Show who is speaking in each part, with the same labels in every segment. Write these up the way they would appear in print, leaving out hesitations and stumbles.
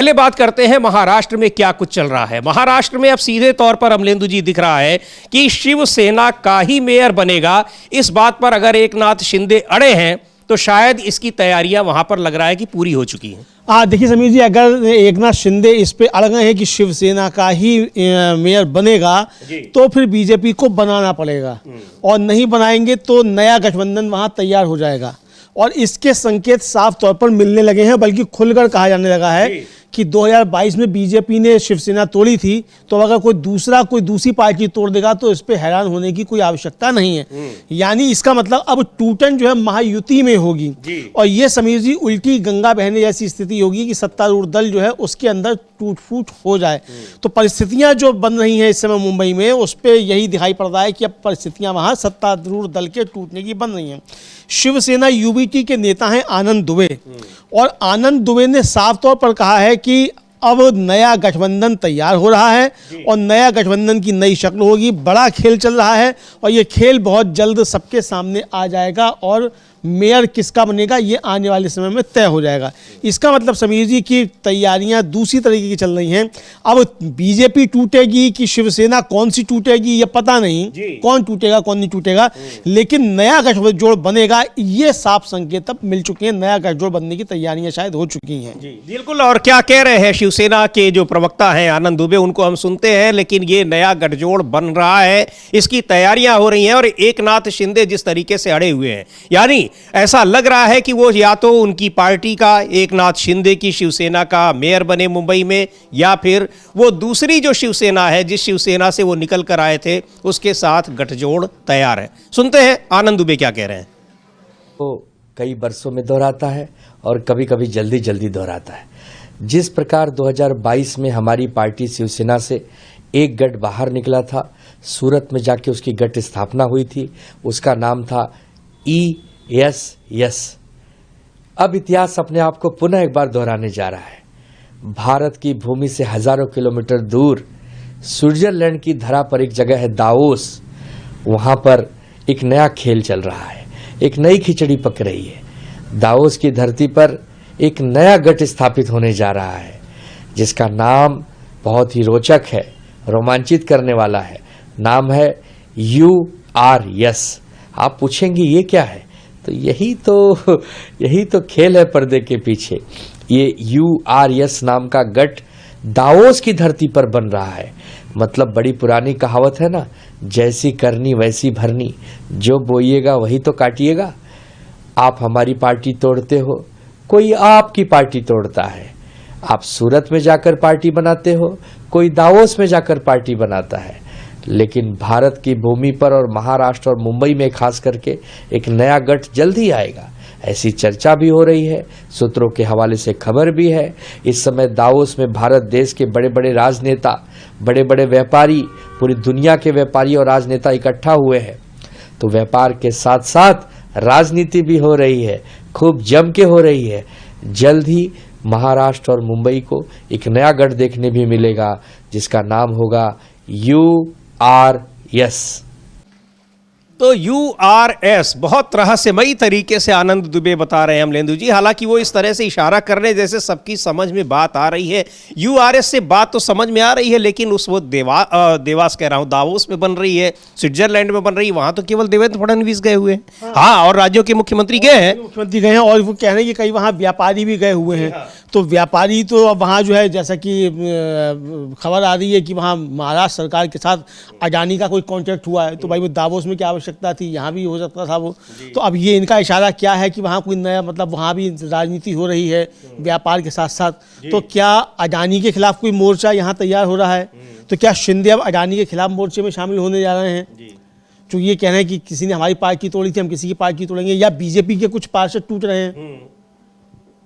Speaker 1: पहले बात करते हैं महाराष्ट्र में क्या कुछ चल रहा है। महाराष्ट्र में अब सीधे तौर पर अमलेंदु जी दिख रहा है कि शिवसेना का ही मेयर बनेगा। इस बात पर अगर एकनाथ शिंदे अड़े हैं तो शायद इसकी तैयारियां वहां पर लग रहा है कि पूरी हो चुकी हैं।
Speaker 2: देखिए समीर जी, अगर एकनाथ शिंदे इस पे अड़ गए हैं कि शिवसेना का ही मेयर बनेगा तो फिर बीजेपी को बनाना पड़ेगा, और नहीं बनाएंगे तो नया गठबंधन वहां तैयार हो जाएगा। और इसके संकेत साफ तौर पर मिलने लगे हैं, बल्कि खुलकर कहा जाने लगा है कि 2022 में बीजेपी ने शिवसेना तोड़ी थी, तो अगर कोई दूसरी पार्टी तोड़ देगा तो इस पे हैरान होने की कोई आवश्यकता नहीं है। यानी इसका मतलब अब टूटन जो है महायुति में होगी, और ये समीर जी उल्टी गंगा बहने जैसी स्थिति होगी कि सत्तारूढ़ दल जो है उसके अंदर टूट फूट हो जाए। तो परिस्थितियां जो बन रही हैं इस समय मुंबई में, उस पर यही दिखाई पड़ रहा है कि अब परिस्थितियां वहां सत्तारूढ़ दल के टूटने की बन रही हैं। शिवसेना यूबीटी के नेता हैं आनंद दुबे, और आनंद दुबे ने साफ तौर पर कहा है कि अब नया गठबंधन तैयार हो रहा है और नया गठबंधन की नई शक्ल होगी। बड़ा खेल चल रहा है और ये खेल बहुत जल्द सबके सामने आ जाएगा, और मेयर किसका बनेगा ये आने वाले समय में तय हो जाएगा। इसका मतलब समीर जी की तैयारियां दूसरी तरीके की चल रही हैं। अब बीजेपी टूटेगी कि शिवसेना कौन सी टूटेगी ये पता नहीं, कौन टूटेगा कौन नहीं टूटेगा, लेकिन नया गठजोड़ बनेगा ये साफ संकेत अब मिल चुके हैं। नया गठजोड़ बनने की तैयारियां शायद हो चुकी हैं।
Speaker 1: बिल्कुल। और क्या कह रहे हैं शिवसेना के जो प्रवक्ता हैं आनंद दुबे, उनको हम सुनते हैं। लेकिन ये नया गठजोड़ बन रहा है, इसकी तैयारियां हो रही हैं, और एकनाथ शिंदे जिस तरीके से अड़े हुए हैं, यानी ऐसा लग रहा है कि वो या तो उनकी पार्टी का एकनाथ शिंदे की शिवसेना का मेयर बने मुंबई में, या फिर वो दूसरी जो शिवसेना है जिस शिवसेना से वो निकल कर आए थे उसके साथ गठजोड़ तैयार है। सुनते हैं आनंद दुबे क्या कह रहे हैं।
Speaker 3: वो कई बरसों में दोहराता है और कभी कभी जल्दी जल्दी दोहराता है। जिस प्रकार 2022 में हमारी पार्टी शिवसेना से एक गठ बाहर निकला था, सूरत में जाके उसकी गठ स्थापना हुई थी, उसका नाम था यस। अब इतिहास अपने आप को पुनः एक बार दोहराने जा रहा है। भारत की भूमि से हजारों किलोमीटर दूर स्विट्जरलैंड की धरा पर एक जगह है दावोस, वहां पर एक नया खेल चल रहा है, एक नई खिचड़ी पक रही है। दावोस की धरती पर एक नया गठ स्थापित होने जा रहा है, जिसका नाम बहुत ही रोचक है, रोमांचित करने वाला है। नाम है URS। आप पूछेंगे ये क्या है, तो यही तो खेल है पर्दे के पीछे। ये URS नाम का गठ दावोस की धरती पर बन रहा है। मतलब बड़ी पुरानी कहावत है ना, जैसी करनी वैसी भरनी, जो बोइएगा वही तो काटिएगा। आप हमारी पार्टी तोड़ते हो, कोई आपकी पार्टी तोड़ता है। आप सूरत में जाकर पार्टी बनाते हो, कोई दावोस में जाकर पार्टी बनाता है। लेकिन भारत की भूमि पर और महाराष्ट्र और मुंबई में खास करके एक नया गठ जल्द ही आएगा, ऐसी चर्चा भी हो रही है। सूत्रों के हवाले से खबर भी है। इस समय दावोस में भारत देश के बड़े बड़े राजनेता, बड़े बड़े व्यापारी, पूरी दुनिया के व्यापारी और राजनेता इकट्ठा हुए हैं। तो व्यापार के साथ साथ राजनीति भी हो रही है, खूब जम के हो रही है। जल्द ही महाराष्ट्र और मुंबई को एक नया गठ देखने भी मिलेगा, जिसका नाम होगा URS।
Speaker 1: तो URS बहुत रहस्यमयी तरीके से आनंद दुबे बता रहे हैं अमलेंदु जी। हालांकि वो इस तरह से इशारा कर रहे हैं जैसे सबकी समझ में बात आ रही है। URS से बात तो समझ में आ रही है, लेकिन वो देवास कह रहा हूँ, दावोस में बन रही है, स्विट्जरलैंड में बन रही है, वहां तो केवल देवेंद्र फडणवीस गए हुए हैं। हाँ, और राज्यों के मुख्यमंत्री गए हैं,
Speaker 2: और वो कह रहे हैं कि कई वहाँ व्यापारी भी गए हुए हैं। तो व्यापारी तो अब वहाँ जो है, जैसा कि खबर आ रही है कि वहाँ महाराष्ट्र सरकार के साथ अडानी का कोई कॉन्ट्रैक्ट हुआ है, तो भाई वो दावोस में क्या आवश्यकता थी, यहाँ भी हो सकता था वो। तो अब ये इनका इशारा क्या है कि वहाँ कोई नया, मतलब वहाँ भी राजनीति हो रही है व्यापार के साथ साथ। तो क्या अडानी के खिलाफ कोई मोर्चा यहाँ तैयार हो रहा है? तो क्या शिंदे अब अडानी के खिलाफ मोर्चे में शामिल होने जा रहे हैं? तो ये कह रहे हैं कि किसी ने हमारी पार्टी तोड़ी थी, हम किसी की पार्टी तोड़ेंगे, या बीजेपी के कुछ पार्षद टूट रहे हैं,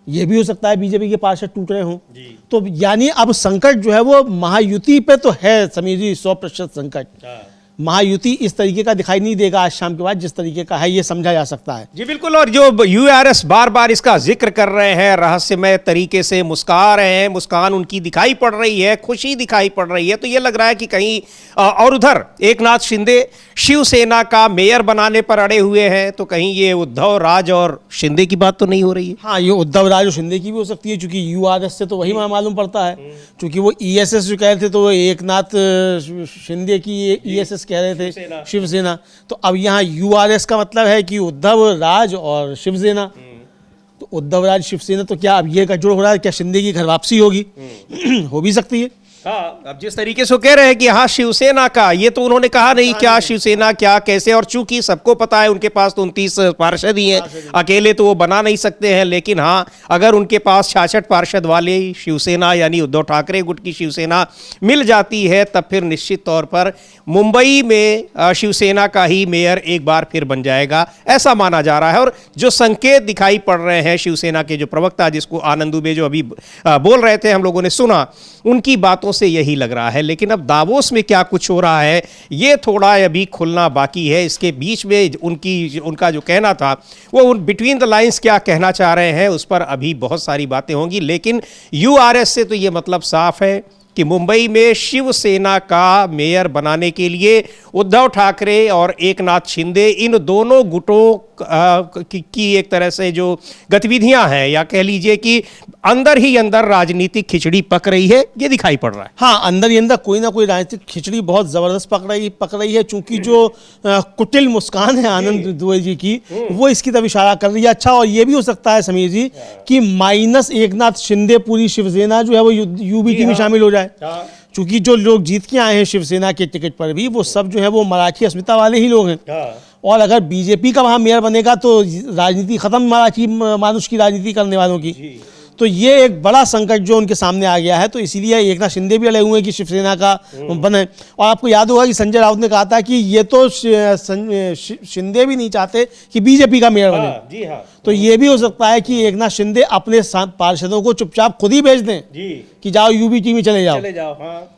Speaker 2: ये भी हो सकता है बीजेपी के पार्षद टूट रहे हों। तो यानी अब संकट जो है वो महायुति पे तो है समीर जी, 100% संकट। महायुति इस तरीके का दिखाई नहीं देगा आज शाम के बाद जिस तरीके का है, ये समझा जा सकता है।
Speaker 1: जी बिल्कुल। और जो यूआरएस बार बार इसका जिक्र कर रहे हैं, रहस्यमय तरीके से मुस्कुरा रहे हैं, मुस्कान उनकी दिखाई पड़ रही है, खुशी दिखाई पड़ रही है, तो ये लग रहा है कि कहीं और उधर एकनाथ शिंदे शिवसेना का मेयर बनाने पर अड़े हुए हैं, तो कहीं ये उद्धव राज और शिंदे की बात तो नहीं हो रही है।
Speaker 2: हाँ, ये उद्धव राज और शिंदे की भी हो सकती है, क्योंकि यूआरएस से तो वही मालूम पड़ता है, क्योंकि वो ईएसएस जो कह रहे थे तो वो एकनाथ शिंदे की ईएसएस कह रहे थे, शिवसेना। तो अब यहाँ यूआरएस का मतलब है कि उद्धव राज और शिवसेना। तो उद्धव राज शिवसेना, तो क्या अब ये गठजोड़ हो रहा है, क्या शिंदे की घर वापसी होगी? हो भी सकती है।
Speaker 1: हाँ, अब जिस तरीके से वो कह रहे हैं कि हाँ शिवसेना का, ये तो उन्होंने कहा नहीं क्या शिवसेना क्या कैसे, और चूंकि सबको पता है उनके पास तो 29 पार्षद ही हैं, अकेले तो वो बना नहीं सकते हैं, लेकिन हाँ अगर उनके पास 66 पार्षद वाले शिवसेना यानी उद्धव ठाकरे गुट की शिवसेना मिल जाती है, तब फिर निश्चित तौर पर मुंबई में शिवसेना का ही मेयर एक बार फिर बन जाएगा, ऐसा माना जा रहा है। और जो संकेत दिखाई पड़ रहे हैं शिवसेना के जो प्रवक्ता, जिसको आनंद दुबे जो अभी बोल रहे थे, हम लोगों ने सुना, उनकी बातों से यही लग रहा है। लेकिन अब दावोस में क्या कुछ हो रहा है ये थोड़ा अभी खुलना बाकी है। इसके बीच में उनका जो कहना था, वो बिटवीन द लाइंस क्या कहना चाह रहे हैं उस पर अभी बहुत सारी बातें होंगी। लेकिन यूआरएस से तो ये मतलब साफ है कि मुंबई में शिवसेना का मेयर बनाने के लिए उद्धव ठाकरे और एकनाथ शिंदे, इन दोनों गुटों की एक तरह से जो गतिविधियां हैं, या कह लीजिए कि अंदर ही अंदर राजनीतिक खिचड़ी पक रही है, ये दिखाई पड़ रहा है।
Speaker 2: हाँ, अंदर ही अंदर कोई ना कोई राजनीतिक खिचड़ी बहुत जबरदस्त पक रही है, चूंकि जो कुटिल मुस्कान है आनंद दुबे जी की, वो इसकी तरफ इशारा कर रही है। अच्छा, और ये भी हो सकता है समीर जी कि माइनस एकनाथ शिंदे पूरी शिवसेना जो है वो यूबीटी में शामिल हो जाए, क्योंकि जो लोग जीत के आए हैं शिवसेना के टिकट पर भी, वो सब जो है वो मराठी अस्मिता वाले ही लोग हैं। और अगर बीजेपी का वहां मेयर बनेगा तो राजनीति खत्म, मराठी मानुष की राजनीति करने वालों की। तो ये एक बड़ा संकट जो उनके सामने आ गया है, तो इसीलिए एकनाथ शिंदे भी अड़े हुए हैं कि शिवसेना का बने। और आपको याद होगा कि संजय राउत ने कहा था कि ये तो शिंदे भी नहीं चाहते कि बीजेपी का मेयर बने।
Speaker 1: जी हाँ।
Speaker 2: तो ये भी हो सकता है कि एकनाथ शिंदे अपने पार्षदों को चुपचाप खुद ही भेज दें कि जाओ यूबीटी में चले जाओ।
Speaker 1: हाँ।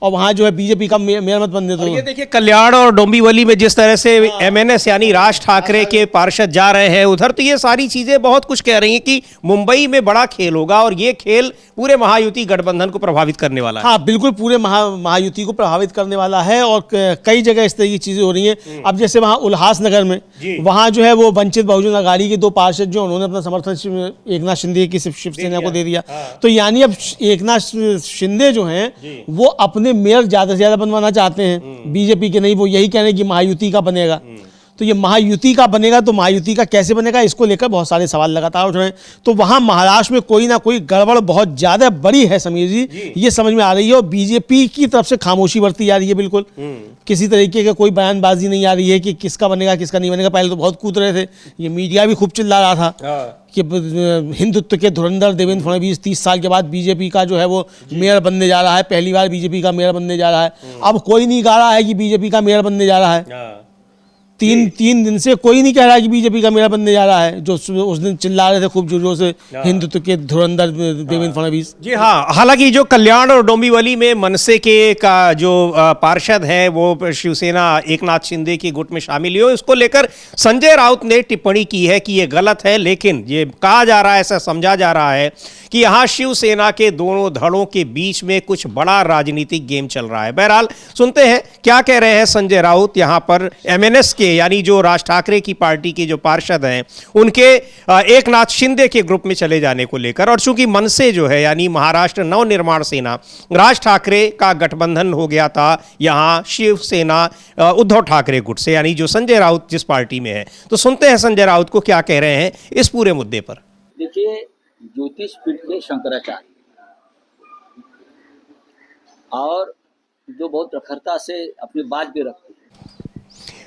Speaker 2: और वहाँ जो है बीजेपी का मेयर मत बनने दो।
Speaker 1: ये देखिए कल्याण और डोंबिवली में जिस तरह से एमएनएस यानी राज ठाकरे के पार्षद जा रहे हैं उधर, तो ये सारी चीजें बहुत कुछ कह रही हैं कि मुंबई में बड़ा खेल होगा, और ये खेल पूरे महायुति गठबंधन को प्रभावित करने वाला है।
Speaker 2: हाँ बिल्कुल, पूरे महायुति को प्रभावित करने वाला है, और कई जगह इस तरह की चीजें हो रही हैं। अब जैसे वहाँ उल्लासनगर में, वहाँ जो है वो वंचित बहुजन अघाड़ी के 2 पार्षद जो उन्होंने अपना समर्थन एकनाथ शिंदे की शिवसेना को दे दिया। तो यानी अब एकनाथ शिंदे जो हैं वो अपने मेयर ज्यादा से ज्यादा बनवाना चाहते हैं, बीजेपी के नहीं। वो यही कह रहे हैं कि महायुति का बनेगा। तो ये महायुति का बनेगा, तो महायुति का कैसे बनेगा, इसको लेकर बहुत सारे सवाल लगातार उठ रहे हैं। तो वहां महाराष्ट्र में कोई ना कोई गड़बड़ बहुत ज्यादा बड़ी है समीर जी, ये समझ में आ रही है। और बीजेपी की तरफ से खामोशी बरती जा रही है, बिल्कुल किसी तरीके का कोई बयानबाजी नहीं आ रही है कि किसका बनेगा किसका नहीं बनेगा। पहले तो बहुत कूद रहे थे, ये मीडिया भी खूब चिल्ला रहा था कि हिंदुत्व के धुरंधर देवेंद्र फडणवीस 30 साल के बाद बीजेपी का जो है वो मेयर बनने जा रहा है, पहली बार बीजेपी का मेयर बनने जा रहा है। अब कोई नहीं कह रहा है कि बीजेपी का मेयर बनने जा रहा है। तीन दिन से कोई नहीं कह रहा है कि बीजेपी का मेयर बनने जा रहा है, जो उस दिन चिल्ला रहे थे खूब जोर से हिंदुत्व के धुरंधर देवेंद्र फडणवीस।
Speaker 1: जी हाँ, हालांकि जो कल्याण और डोंबिवली में मनसे के का जो पार्षद है वो शिवसेना एकनाथ शिंदे की गुट में शामिल हुए, उसको लेकर संजय राउत ने टिप्पणी की है कि ये गलत है। लेकिन ये कहा जा रहा है, ऐसा समझा जा रहा है कि यहाँ शिवसेना के दोनों धड़ों के बीच में कुछ बड़ा राजनीतिक गेम चल रहा है। बहरहाल सुनते हैं क्या कह रहे हैं संजय राउत यहाँ पर एमएनएस के, यानी जो राज ठाकरे की पार्टी के जो पार्षद हैं उनके एकनाथ शिंदे के ग्रुप में चले जाने को लेकर। और चूंकि मनसे जो है यानी महाराष्ट्र नवनिर्माण सेना, राज ठाकरे का गठबंधन हो गया था यहाँ शिवसेना उद्धव ठाकरे गुट से, यानी जो संजय राउत जिस पार्टी में है। तो सुनते हैं संजय राउत को क्या कह रहे हैं इस पूरे मुद्दे पर।
Speaker 4: देखिए, ज्योतिष पीठ के शंकराचार्य और जो बहुत प्रखरता से अपनी बात भी रखते हैं,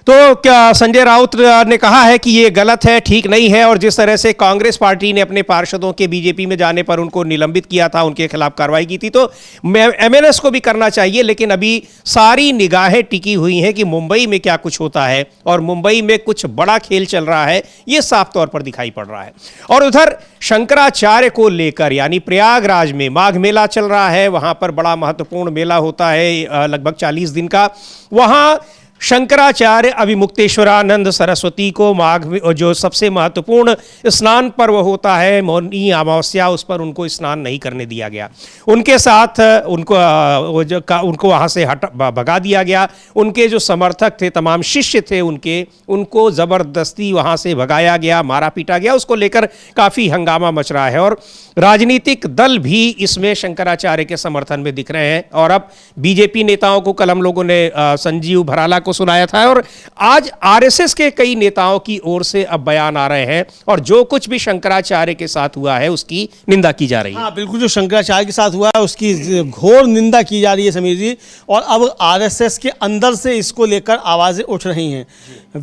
Speaker 1: तो क्या संजय राउत ने कहा है कि ये गलत है, ठीक नहीं है, और जिस तरह से कांग्रेस पार्टी ने अपने पार्षदों के बीजेपी में जाने पर उनको निलंबित किया था, उनके खिलाफ कार्रवाई की थी, तो एमएनएस को भी करना चाहिए। लेकिन अभी सारी निगाहें टिकी हुई हैं कि मुंबई में क्या कुछ होता है, और मुंबई में कुछ बड़ा खेल चल रहा है, ये साफ तौर पर दिखाई पड़ रहा है। और उधर शंकराचार्य को लेकर यानी प्रयागराज में माघ मेला चल रहा है, वहां पर बड़ा महत्वपूर्ण मेला होता है लगभग 40 दिन का। वहां शंकराचार्य अभिमुक्तेश्वरानंद सरस्वती को माघ में जो सबसे महत्वपूर्ण स्नान पर्व होता है मौनी अमावस्या, उस पर उनको स्नान नहीं करने दिया गया। उनके साथ उनको वहाँ से भगा दिया गया। उनके जो समर्थक थे, तमाम शिष्य थे उनको ज़बरदस्ती वहाँ से भगाया गया, मारा पीटा गया। उसको लेकर काफ़ी हंगामा मच रहा है और राजनीतिक दल भी इसमें शंकराचार्य के समर्थन में दिख रहे हैं। और अब बीजेपी नेताओं को कल हम लोगों ने संजीव भराला को सुनाया था और आज आरएसएस के कई नेताओं की ओर से अब बयान आ रहे हैं और जो कुछ भी शंकराचार्य के साथ हुआ है उसकी निंदा की जा रही है।
Speaker 2: हाँ बिल्कुल, जो शंकराचार्य के साथ हुआ है उसकी घोर निंदा की जा रही है समीर जी। और अब आरएसएस के अंदर से इसको लेकर आवाज़ें उठ रही हैं।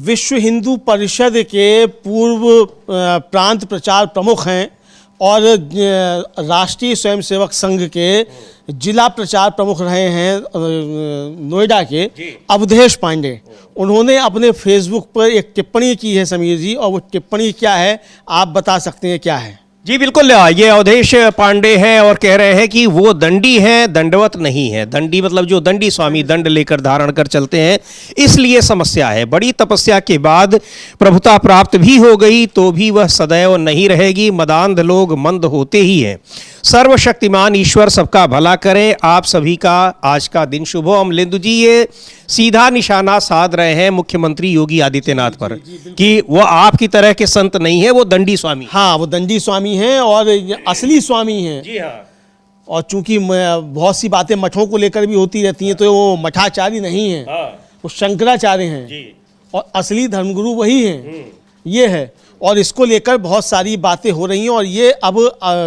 Speaker 2: विश्व हिंदू परिषद के पूर्व प्रांत प्रचार प्रमुख हैं और राष्ट्रीय स्वयंसेवक संघ के जिला प्रचार प्रमुख रहे हैं नोएडा के अवधेश पांडे। उन्होंने अपने फेसबुक पर एक टिप्पणी की है समीर जी, और वो टिप्पणी क्या है आप बता सकते हैं क्या है?
Speaker 1: जी बिल्कुल, ये अवधेश पांडे हैं और कह रहे हैं कि वो दंडी हैं, दंडवत नहीं है। दंडी मतलब जो दंडी स्वामी दंड लेकर धारण कर चलते हैं, इसलिए समस्या है। बड़ी तपस्या के बाद प्रभुता प्राप्त भी हो गई तो भी वह सदैव नहीं रहेगी। मदांध लोग मंद होते ही हैं। सर्वशक्तिमान ईश्वर सबका भला करे। आप सभी का आज का दिन शुभ हो। अमलेंदु जी ये सीधा निशाना साध रहे हैं मुख्यमंत्री योगी आदित्यनाथ पर कि वो आपकी तरह के संत नहीं है, वो दंडी स्वामी।
Speaker 2: हाँ, वो दंडी स्वामी हैं और असली स्वामी हैं।
Speaker 1: जी हाँ।
Speaker 2: और चूंकि बहुत सी बातें मठों को लेकर भी होती रहती हैं, तो वो मठाचार्य नहीं हैं, वो शंकराचार्य हैं और असली धर्मगुरु वही हैं। ये है और इसको लेकर बहुत सारी बातें हो रही हैं और ये अब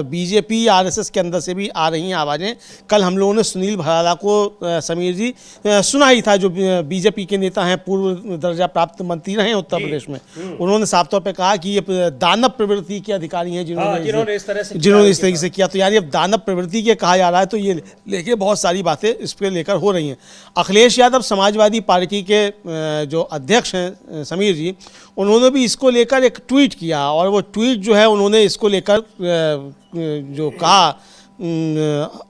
Speaker 2: बीजेपी आरएसएस के अंदर से भी आ रही हैं आवाज़ें। कल हम लोगों ने सुनील भराला को समीर जी सुना ही था, जो बीजेपी के नेता हैं, पूर्व दर्जा प्राप्त मंत्री रहे हैं उत्तर प्रदेश में। उन्होंने साफ तौर पे कहा कि ये दानव प्रवृत्ति के अधिकारी हैं जिन्होंने इस तरीके से किया। तो यार ये दानव प्रवृत्ति के कहा जा रहा है, तो ये लेके बहुत सारी बातें इस पर लेकर हो रही हैं। अखिलेश यादव समाजवादी पार्टी के जो अध्यक्ष हैं समीर जी, उन्होंने भी इसको लेकर एक ट्वीट किया और वो ट्वीट जो है उन्होंने इसको लेकर जो कहा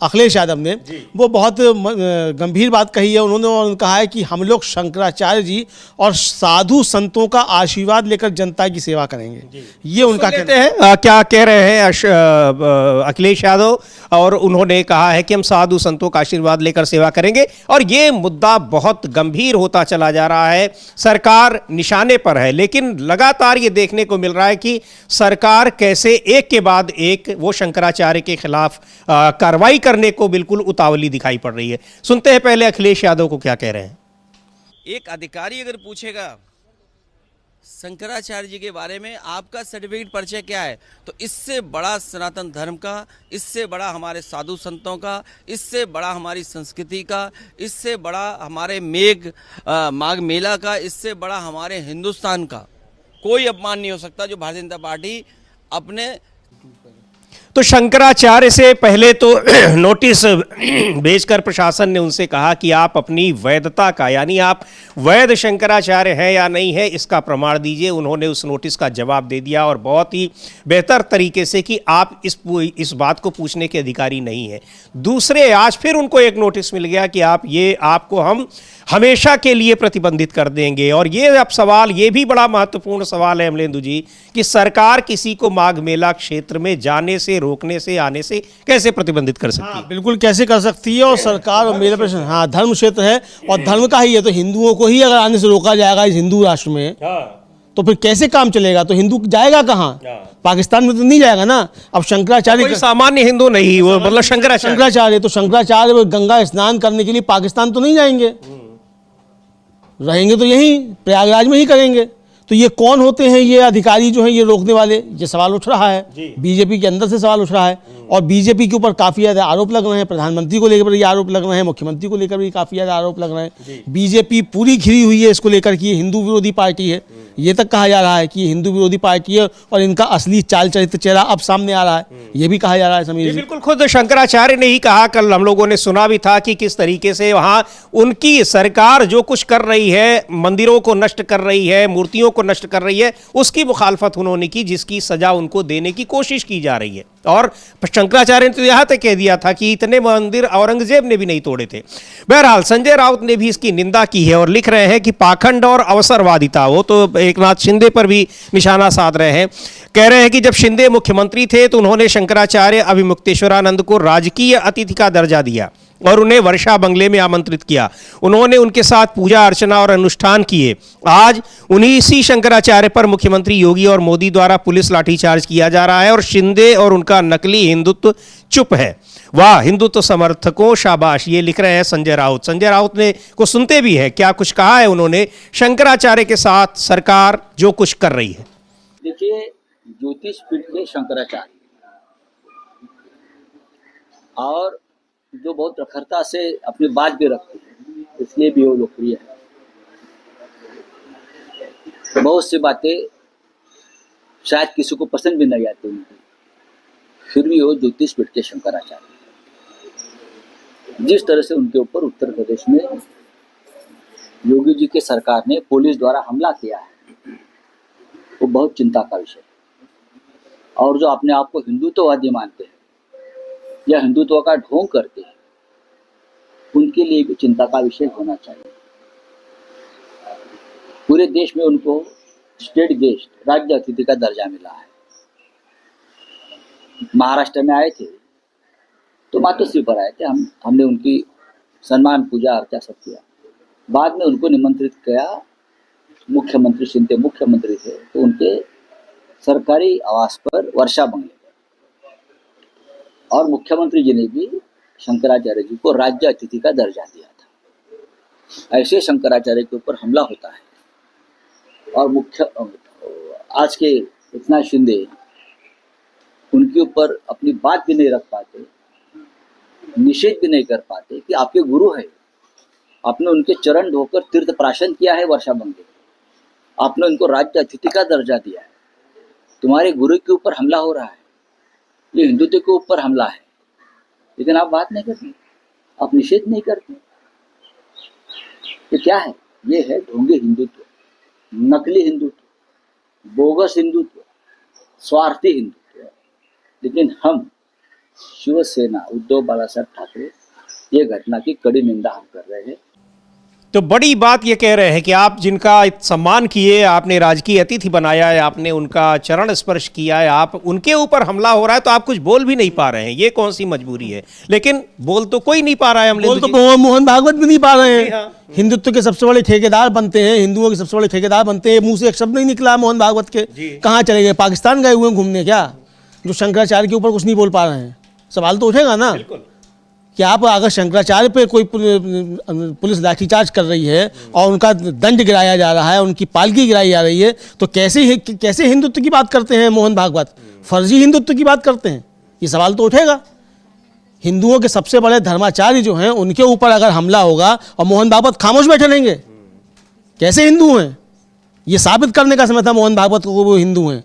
Speaker 2: अखिलेश यादव ने, वो बहुत गंभीर बात कही है उन्होंने कहा है कि हम लोग शंकराचार्य जी और साधु संतों का आशीर्वाद लेकर जनता की सेवा करेंगे। ये उनका कहते हैं।
Speaker 1: क्या कह रहे हैं अखिलेश यादव? और उन्होंने कहा है कि हम साधु संतों का आशीर्वाद लेकर सेवा करेंगे और ये मुद्दा बहुत गंभीर होता चला जा रहा है। सरकार निशाने पर है, लेकिन लगातार ये देखने को मिल रहा है कि सरकार कैसे एक के बाद एक वो शंकराचार्य के खिलाफ कार्रवाई करने को बिल्कुल उतावली दिखाई पड़ रही है। सुनते हैं पहले अखिलेश यादव को क्या कह रहे हैं।
Speaker 5: एक अधिकारी अगर पूछेगा शंकराचार्य जी के बारे में आपका सर्टिफिकेट परिचय क्या है, तो इससे बड़ा सनातन धर्म का, इससे बड़ा हमारे साधु संतों का, इससे बड़ा हमारी संस्कृति का, इससे बड़ा हमारे माघ मेला का, इससे बड़ा हमारे हिंदुस्तान का कोई अपमान नहीं हो सकता जो भारतीय जनता पार्टी अपने।
Speaker 1: तो शंकराचार्य से पहले तो नोटिस भेजकर प्रशासन ने उनसे कहा कि आप अपनी वैधता का, यानी आप वैध शंकराचार्य हैं या नहीं है, इसका प्रमाण दीजिए। उन्होंने उस नोटिस का जवाब दे दिया और बहुत ही बेहतर तरीके से कि आप इस बात को पूछने के अधिकारी नहीं है। दूसरे आज फिर उनको एक नोटिस मिल गया कि आपको हम हमेशा के लिए प्रतिबंधित कर देंगे। और ये अब सवाल, ये भी बड़ा महत्वपूर्ण सवाल है अमलेंदु जी, कि सरकार किसी को माघ मेला क्षेत्र में जाने से, रोकने से, आने से कैसे प्रतिबंधित कर सकती है?
Speaker 2: बिल्कुल कैसे कर सकती है। और सरकार और मेला प्रश्न, हाँ धर्म क्षेत्र है और धर्म का ही है, तो हिंदुओं को ही अगर आने से रोका जाएगा इस हिंदू राष्ट्र में, तो फिर कैसे काम चलेगा? तो हिंदू जाएगा कहाँ? पाकिस्तान में तो नहीं जाएगा ना। अब शंकराचार्य
Speaker 1: कोई सामान्य हिंदू नहीं, वो मतलब शंकराचार्य,
Speaker 2: तो शंकराचार्य गंगा स्नान करने के लिए पाकिस्तान तो नहीं जाएंगे, रहेंगे तो यहीं प्रयागराज में ही करेंगे। तो ये कौन होते हैं ये अधिकारी जो हैं ये रोकने वाले? ये सवाल उठ रहा है, बीजेपी के अंदर से सवाल उठ रहा है और बीजेपी के ऊपर काफ़ी ज़्यादा आरोप लग रहे हैं। प्रधानमंत्री को लेकर भी आरोप लग रहे हैं, मुख्यमंत्री को लेकर भी काफ़ी ज़्यादा आरोप लग रहे हैं। बीजेपी पूरी घिरी हुई है इसको लेकर कि ये हिंदू विरोधी पार्टी है। ये तक कहा जा रहा है कि ये हिंदू विरोधी पार्टी है और इनका असली चाल चरित्र चेहरा अब सामने आ रहा है, ये भी कहा जा रहा है समीर जी।
Speaker 1: बिल्कुल, खुद शंकराचार्य ने ही कहा, कल हम लोगों ने सुना भी था कि किस तरीके से वहाँ उनकी सरकार जो कुछ कर रही है, मंदिरों को नष्ट कर रही है, मूर्तियों को नष्ट कर रही है, उसकी मुखालफत उन्होंने की, जिसकी सजा उनको देने की कोशिश की जा रही है। और शंकराचार्य ने तो यहां तक कह दिया था कि इतने मंदिर औरंगजेब ने भी नहीं तोड़े थे। बहरहाल संजय राउत ने भी इसकी निंदा की है और लिख रहे हैं कि पाखंड और अवसरवादिता, वो तो एकनाथ शिंदे पर भी निशाना साध रहे हैं। कह रहे हैं कि जब शिंदे मुख्यमंत्री थे तो उन्होंने शंकराचार्य अभिमुक्तेश्वरानंद को राजकीय अतिथि का दर्जा दिया और उन्हें वर्षा बंगले में आमंत्रित किया। उन्होंने उनके साथ पूजा अर्चना और अनुष्ठान किए। आज उन्हीं शंकराचार्य पर मुख्यमंत्री योगी और मोदी द्वारा पुलिस लाठीचार्ज किया जा रहा है और शिंदे और उनका नकली हिंदुत्व चुप है। वाह हिंदुत्व समर्थकों शाबाश, ये लिख रहे हैं संजय राउत। संजय राउत ने को सुनते भी हैं, क्या कुछ कहा है उन्होंने शंकराचार्य के साथ सरकार जो कुछ कर रही है।
Speaker 4: देखिए, ज्योतिष पीठ के शंकराचार्य और जो बहुत प्रखरता से अपनी बात भी रखते हैं, इसलिए भी वो लोकप्रिय है। बहुत सी बातें शायद किसी को पसंद भी नहीं आती उनकी, फिर भी वो ज्योतिष पीठ के शंकराचार्य। जिस तरह से उनके ऊपर उत्तर प्रदेश में योगी जी के सरकार ने पुलिस द्वारा हमला किया है, वो बहुत चिंता का विषय है। और जो अपने आप को हिंदुत्ववादी मानते हैं या हिंदुत्व का ढोंग करते हैं, उनके लिए भी चिंता का विषय होना चाहिए। पूरे देश में उनको स्टेट गेस्ट, राज्य अतिथि का दर्जा मिला है। महाराष्ट्र में आए थे तो मातोश्री पर आए थे, हमने उनकी सम्मान पूजा अर्चा सब किया। बाद में उनको निमंत्रित किया, मुख्यमंत्री शिंदे मुख्यमंत्री थे तो उनके सरकारी आवास पर वर्षा बंगले और मुख्यमंत्री जी ने भी शंकराचार्य जी को राज्य अतिथि का दर्जा दिया था। ऐसे शंकराचार्य के ऊपर हमला होता है और आज के एकनाथ शिंदे उनके ऊपर अपनी बात भी नहीं रख पाते, निषेध भी नहीं कर पाते कि आपके गुरु है, आपने उनके चरण धोकर तीर्थ प्राशन किया है वर्षा बंगले, आपने उनको राज्य अतिथि का दर्जा दिया है, तुम्हारे गुरु के ऊपर हमला हो रहा है, ये हिंदुत्व के ऊपर हमला है, लेकिन आप बात नहीं करते, आप निषेध नहीं करते। ये क्या है? ये है ढोंगी हिंदुत्व, नकली हिंदुत्व, बोगस हिंदुत्व, स्वार्थी हिंदुत्व। लेकिन हम शिवसेना उद्धव बालासाहेब ठाकरे ये घटना की कड़ी निंदा हम कर रहे हैं।
Speaker 1: तो बड़ी बात ये कह रहे हैं कि आप जिनका सम्मान किए, आपने राजकीय अतिथि बनाया है, आपने उनका चरण स्पर्श किया है, आप उनके ऊपर हमला हो रहा है तो आप कुछ बोल भी नहीं पा रहे हैं। ये कौन सी मजबूरी है? लेकिन बोल तो कोई नहीं पा रहा है।
Speaker 2: बोल तो मोहन भागवत भी नहीं पा रहे हैं। हाँ। हिंदुत्व के सबसे बड़े ठेकेदार बनते हैं, हिंदुओं के सबसे बड़े ठेकेदार बनते हैं, मुंह से एक शब्द नहीं निकला मोहन भागवत के। कहाँ चले गए? पाकिस्तान गए हुए हैं घूमने क्या, जो शंकराचार्य के ऊपर कुछ नहीं बोल पा रहे हैं? सवाल तो उठेगा ना कि आप अगर शंकराचार्य पे कोई पुलिस लाठीचार्ज कर रही है और उनका दंड गिराया जा रहा है, उनकी पालकी गिराई जा रही है, तो कैसे हिंदुत्व की बात करते हैं मोहन भागवत? फर्जी हिंदुत्व की बात करते हैं, ये सवाल तो उठेगा। हिंदुओं के सबसे बड़े धर्माचार्य जो हैं उनके ऊपर अगर हमला होगा और मोहन भागवत खामोश बैठे रहेंगे, कैसे हिंदू हैं? ये साबित करने का समय था मोहन भागवत को वो हिंदू हैं।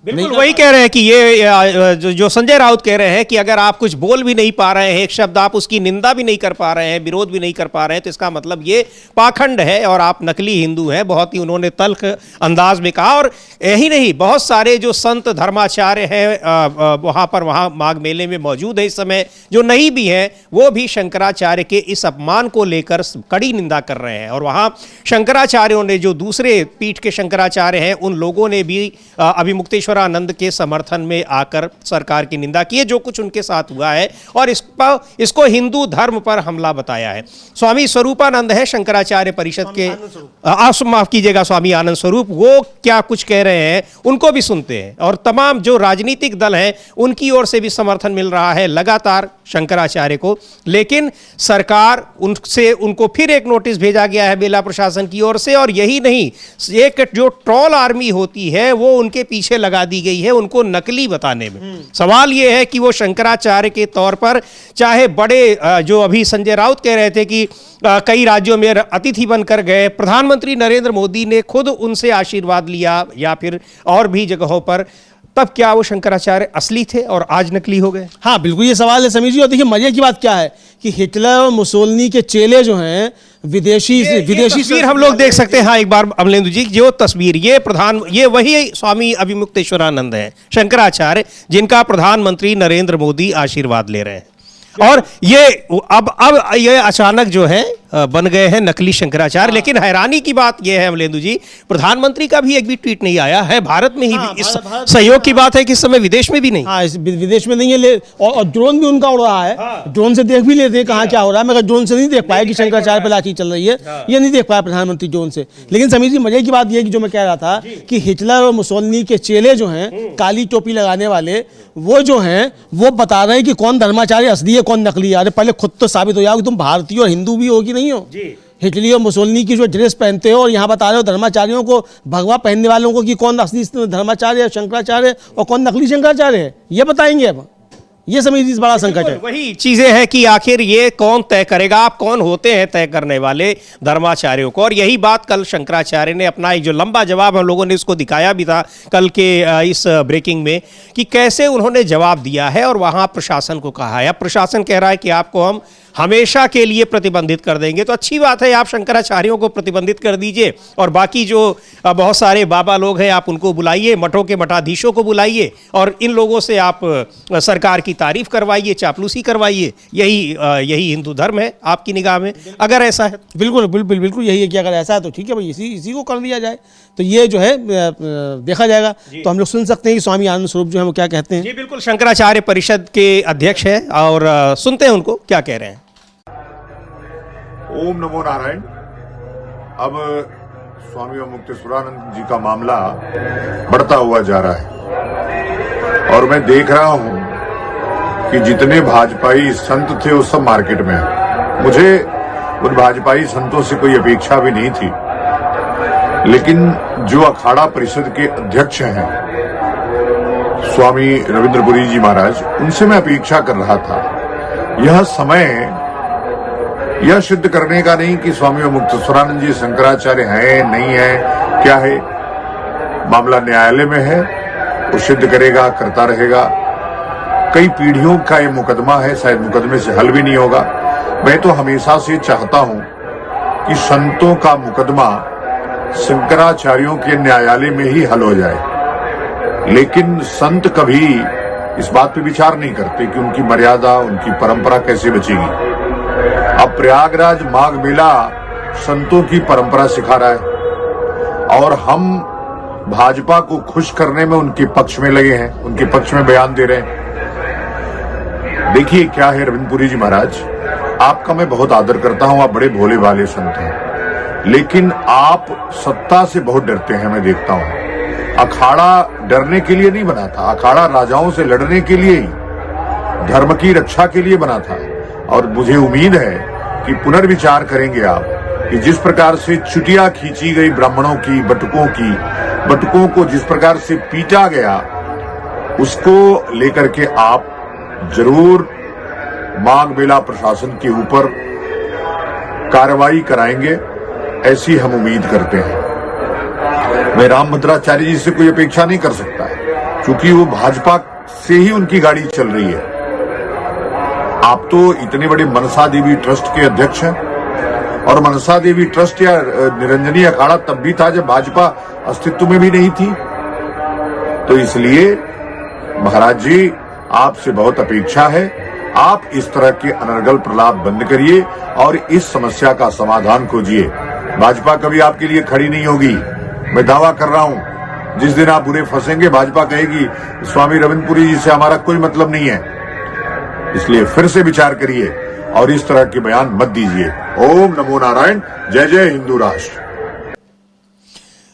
Speaker 1: बिल्कुल वही कह रहे हैं कि ये जो संजय राउत कह रहे हैं कि अगर आप कुछ बोल भी नहीं पा रहे हैं, एक शब्द आप उसकी निंदा भी नहीं कर पा रहे हैं, विरोध भी नहीं कर पा रहे हैं, तो इसका मतलब ये पाखंड है और आप नकली हिंदू हैं। बहुत ही उन्होंने तल्ख अंदाज में कहा। और यही नहीं, बहुत सारे जो संत धर्माचार्य हैं वहाँ माघ मेले में मौजूद है इस समय, जो नहीं भी हैं वो भी शंकराचार्य के इस अपमान को लेकर कड़ी निंदा कर रहे हैं। और वहाँ शंकराचार्यों ने, जो दूसरे पीठ के शंकराचार्य हैं, उन लोगों ने भी अभिमुक्तेश्वरानंद के समर्थन में आकर सरकार की निंदा की है, जो कुछ उनके साथ हुआ है, और इसको हिंदू धर्म पर हमला बताया है। स्वामी स्वरूपानंद है शंकराचार्य परिषद के, माफ कीजिएगा, स्वामी आनंद स्वरूप, वो क्या कुछ कह रहे हैं उनको भी सुनते हैं। और तमाम जो राजनीतिक दल हैं उनकी ओर से भी समर्थन मिल रहा है लगातार शंकराचार्य को, लेकिन सरकार उनको फिर एक नोटिस भेजा गया है बेला प्रशासन की ओर से। और यही नहीं, एक जो ट्रोल आर्मी होती है वो उनके पीछे लगा दी गई है उनको नकली बताने में। सवाल ये है कि वो शंकराचार्य के तौर पर, चाहे बड़े जो अभी संजय राउत कह रहे थे कि कई राज्यों में अतिथि बनकर गए, प्रधानमंत्री नरेंद्र मोदी ने खुद उनसे आशीर्वाद लिया या फिर और भी जगहों पर, तब क्या वो शंकराचार्य असली थे और आज नकली हो गए?
Speaker 2: हाँ बिल्कुल, ये सवाल है समीर जी। और देखिए मजे की बात क्या है कि हिटलर और मुसोलिनी के चेले जो हैं विदेशी
Speaker 1: तस्वीर हम लोग देख सकते हैं। हाँ, एक बार अमलेंदु जी, जो तस्वीर ये वही स्वामी अभिमुक्तेश्वरानंद है, शंकराचार्य, जिनका प्रधानमंत्री नरेंद्र मोदी आशीर्वाद ले रहे हैं। और ये अब ये अचानक जो है बन गए हैं नकली शंकराचार्य। लेकिन हैरानी की बात यह है अमलेंदु जी, प्रधानमंत्री का भी एक भी ट्वीट नहीं आया है भारत में ही। इस सहयोग की बात है कि इस समय विदेश में भी नहीं।
Speaker 2: हाँ, विदेश में नहीं है। और ड्रोन भी उनका उड़ रहा है। ड्रोन से देख भी लेते हैं कहाँ क्या हो रहा है, मगर ड्रोन से नहीं देख पाया कि शंकराचार्य पर लाठी चल रही है। ये नहीं देख पाया प्रधानमंत्री ड्रोन से। लेकिन समीर जी, मजे की बात यह कि जो मैं कह रहा था कि हिटलर और मुसोलिनी के चेले जो हैं, काली टोपी लगाने वाले, वो जो हैं वो बता रहे हैं कि कौन धर्माचार्य असली है कौन नकली है। अरे पहले खुद तो साबित हो जाओ कि तुम भारतीय और हिंदू भी हो कि नहीं हो। हिटलर और मुसोलिनी की जो ड्रेस पहनते हो और यहाँ बता रहे हो धर्माचार्यों को, भगवा पहनने वालों को, कि कौन असली धर्माचार्य है, शंकराचार्य और कौन नकली शंकराचार्य है, ये बताएंगे। अब ये समझ लीजिए बड़ा संकट है।
Speaker 1: वही चीजें हैं कि आखिर ये कौन तय करेगा, आप कौन होते हैं तय करने वाले धर्माचार्यों को। और यही बात कल शंकराचार्य ने अपना एक जो लंबा जवाब, हम लोगों ने इसको दिखाया भी था कल के इस ब्रेकिंग में, कि कैसे उन्होंने जवाब दिया है। और वहां प्रशासन को कहा है, अब प्रशासन कह रहा है कि आपको हम हमेशा के लिए प्रतिबंधित कर देंगे। तो अच्छी बात है, आप शंकराचार्यों को प्रतिबंधित कर दीजिए और बाकी जो बहुत सारे बाबा लोग हैं आप उनको बुलाइए, मठों के मठाधीशों को बुलाइए और इन लोगों से आप सरकार की तारीफ करवाइए, चापलूसी करवाइए। यही हिंदू धर्म है आपकी निगाह में, अगर ऐसा है।
Speaker 2: बिल्कुल यही है कि अगर ऐसा है तो ठीक है भाई, इसी को कर दिया जाए। तो ये जो है देखा जाएगा। तो हम लोग सुन सकते हैं कि स्वामी आनंद स्वरूप जो है वो क्या कहते हैं।
Speaker 1: जी बिल्कुल, शंकराचार्य परिषद के अध्यक्ष हैं और सुनते हैं उनको क्या कह रहे हैं।
Speaker 6: ओम नमो नारायण। अब स्वामी अभिमुक्तेश्वरानंद जी का मामला बढ़ता हुआ जा रहा है और मैं देख रहा हूं कि जितने भाजपाई संत थे वो सब मार्केट में हैं। मुझे उन भाजपाई संतों से कोई अपेक्षा भी नहीं थी, लेकिन जो अखाड़ा परिषद के अध्यक्ष हैं स्वामी रविंद्रपुरी जी महाराज, उनसे मैं अपेक्षा कर रहा था। यह समय यह सिद्ध करने का नहीं कि स्वामी अभिमुक्तेश्वरानंद जी शंकराचार्य हैं नहीं है, क्या है। मामला न्यायालय में है, वो सिद्ध करेगा, करता रहेगा। कई पीढ़ियों का ये मुकदमा है, शायद मुकदमे से हल भी नहीं होगा। मैं तो हमेशा से चाहता हूं कि संतों का मुकदमा शंकराचार्यों के न्यायालय में ही हल हो जाए, लेकिन संत कभी इस बात पे विचार नहीं करते कि उनकी मर्यादा, उनकी परंपरा कैसे बचेगी। अब प्रयागराज माघ मेला संतों की परंपरा सिखा रहा है और हम भाजपा को खुश करने में उनके पक्ष में लगे हैं, उनके पक्ष में बयान दे रहे हैं। देखिए क्या है रविंद्रपुरी जी महाराज, आपका मैं बहुत आदर करता हूं, आप बड़े भोले भाले संत हैं, लेकिन आप सत्ता से बहुत डरते हैं। मैं देखता हूं अखाड़ा डरने के लिए नहीं बना था, अखाड़ा राजाओं से लड़ने के लिए ही, धर्म की रक्षा के लिए बना था। और मुझे उम्मीद है कि पुनर्विचार करेंगे आप कि जिस प्रकार से चुटिया खींची गई ब्राह्मणों की, बटुकों को जिस प्रकार से पीटा गया, उसको लेकर के आप जरूर माघ मेला प्रशासन के ऊपर कार्रवाई कराएंगे, ऐसी हम उम्मीद करते हैं। मैं रामभद्राचार्य जी से कोई अपेक्षा नहीं कर सकता, क्योंकि वो भाजपा से ही उनकी गाड़ी चल रही है। आप तो इतने बड़े मनसा देवी ट्रस्ट के अध्यक्ष हैं और मनसा देवी ट्रस्ट या निरंजनी अखाड़ा तब भी था जब भाजपा अस्तित्व में भी नहीं थी। तो इसलिए महाराज जी आपसे बहुत अपेक्षा है, आप इस तरह के अनर्गल प्रलाप बंद करिए और इस समस्या का समाधान खोजिए। भाजपा कभी आपके लिए खड़ी नहीं होगी, मैं दावा कर रहा हूं। जिस दिन आप बुरे फंसेंगे भाजपा कहेगी स्वामी रविंद्रपुरी जी से हमारा कोई मतलब नहीं है। इसलिए फिर से विचार करिए और इस तरह के बयान मत दीजिए। ओम नमो नारायण। जय जय हिंदू राष्ट्र।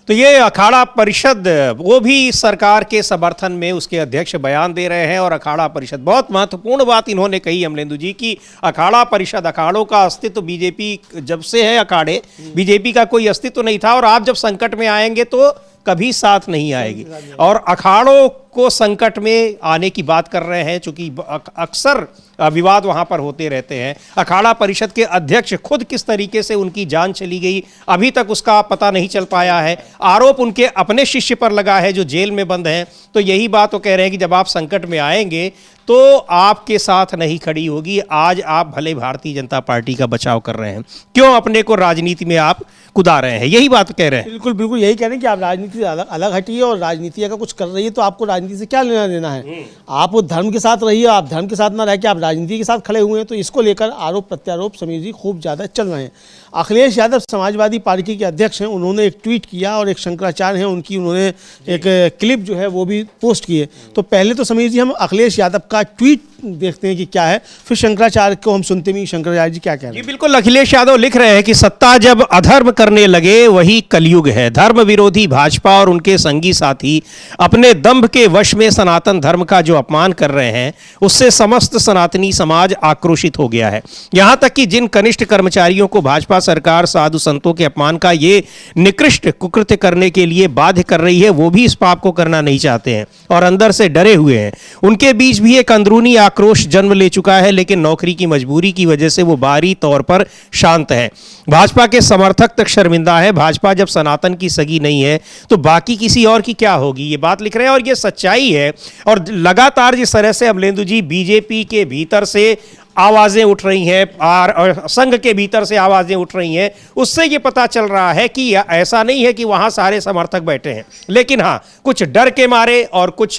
Speaker 1: तो ये अखाड़ा परिषद वो भी सरकार के समर्थन में उसके अध्यक्ष बयान दे रहे हैं। और अखाड़ा परिषद, बहुत महत्वपूर्ण बात इन्होंने कही अमलेंदु जी की, अखाड़ा परिषद, अखाड़ों का अस्तित्व बीजेपी जब से है, अखाड़े बीजेपी का कोई अस्तित्व नहीं था और आप जब संकट में आएंगे तो कभी साथ नहीं आएगी। और अखाड़ों को संकट में आने की बात कर रहे हैं, चूंकि अक्सर विवाद वहां पर होते रहते हैं। अखाड़ा परिषद के अध्यक्ष खुद किस तरीके से उनकी जान चली गई अभी तक उसका पता नहीं चल पाया है। आरोप उनके अपने शिष्य पर लगा है जो जेल में बंद हैं। तो यही बात वो कह रहे हैं कि जब आप संकट में आएंगे तो आपके साथ नहीं खड़ी होगी। आज आप भले भारतीय जनता पार्टी का बचाव कर रहे हैं, क्यों अपने को राजनीति में आप कुदा रहे हैं, यही बात कह रहे हैं।
Speaker 2: बिल्कुल बिल्कुल यही कह रहे हैं कि आप राजनीति से अलग हटिए, और राजनीति अगर कुछ कर रही है तो आपको राजनीति से क्या लेना देना है। आप धर्म के साथ रहिए, आप धर्म के साथ ना रह के आप राजनीति के साथ खड़े हुए हैं। तो इसको लेकर आरोप प्रत्यारोप समीर जी खूब ज़्यादा चल रहे हैं। अखिलेश यादव समाजवादी पार्टी के अध्यक्ष हैं, उन्होंने एक ट्वीट किया, और एक शंकराचार्य हैं उनकी उन्होंने एक क्लिप जो है वो भी पोस्ट की है। तो पहले तो समीर जी हम अखिलेश यादव का ट्वीट देखते हैं कि क्या है, फिर शंकराचार्य को हम सुनते हैं शंकराचार्य जी क्या कह रहे हैं।
Speaker 1: जी बिल्कुल, अखिलेश यादव लिख रहे हैं कि सत्ता जब अधर्म करने लगे वही कलयुग है। धर्म विरोधी भाजपा और उनके संगी साथी अपने दंभ के वश में सनातन धर्म का जो अपमान कर रहे हैं, उससे समस्त सनातनी समाज आक्रोशित हो गया है। यहां तक कि जिन कनिष्ठ कर्मचारियों को भाजपा सरकार साधु संतों के अपमान का ये निकृष्ट कुकृत्य करने के लिए बाध्य कर रही है, वो भी इस पाप को करना नहीं चाहते हैं और अंदर से डरे हुए हैं। उनके बीच भी एक अंदरूनी आक्रोश जन्म ले चुका है, लेकिन नौकरी की मजबूरी की वजह से वो बाहरी तौर पर शांत है। भाजपा के समर्थक तक शर्मिंदा है। भाजपा जब सनातन की सगी नहीं है तो बाकी किसी और की क्या होगी, ये बात लिख रहे हैं और ये सच्चाई है। और लगातार जिस तरह से अमलेंदु जी बीजेपी के भीतर से आवाजें उठ रही हैं और संघ के भीतर से आवाजें उठ रही हैं, उससे ये पता चल रहा है कि ऐसा नहीं है कि वहां सारे समर्थक बैठे हैं, लेकिन हाँ कुछ डर के मारे और कुछ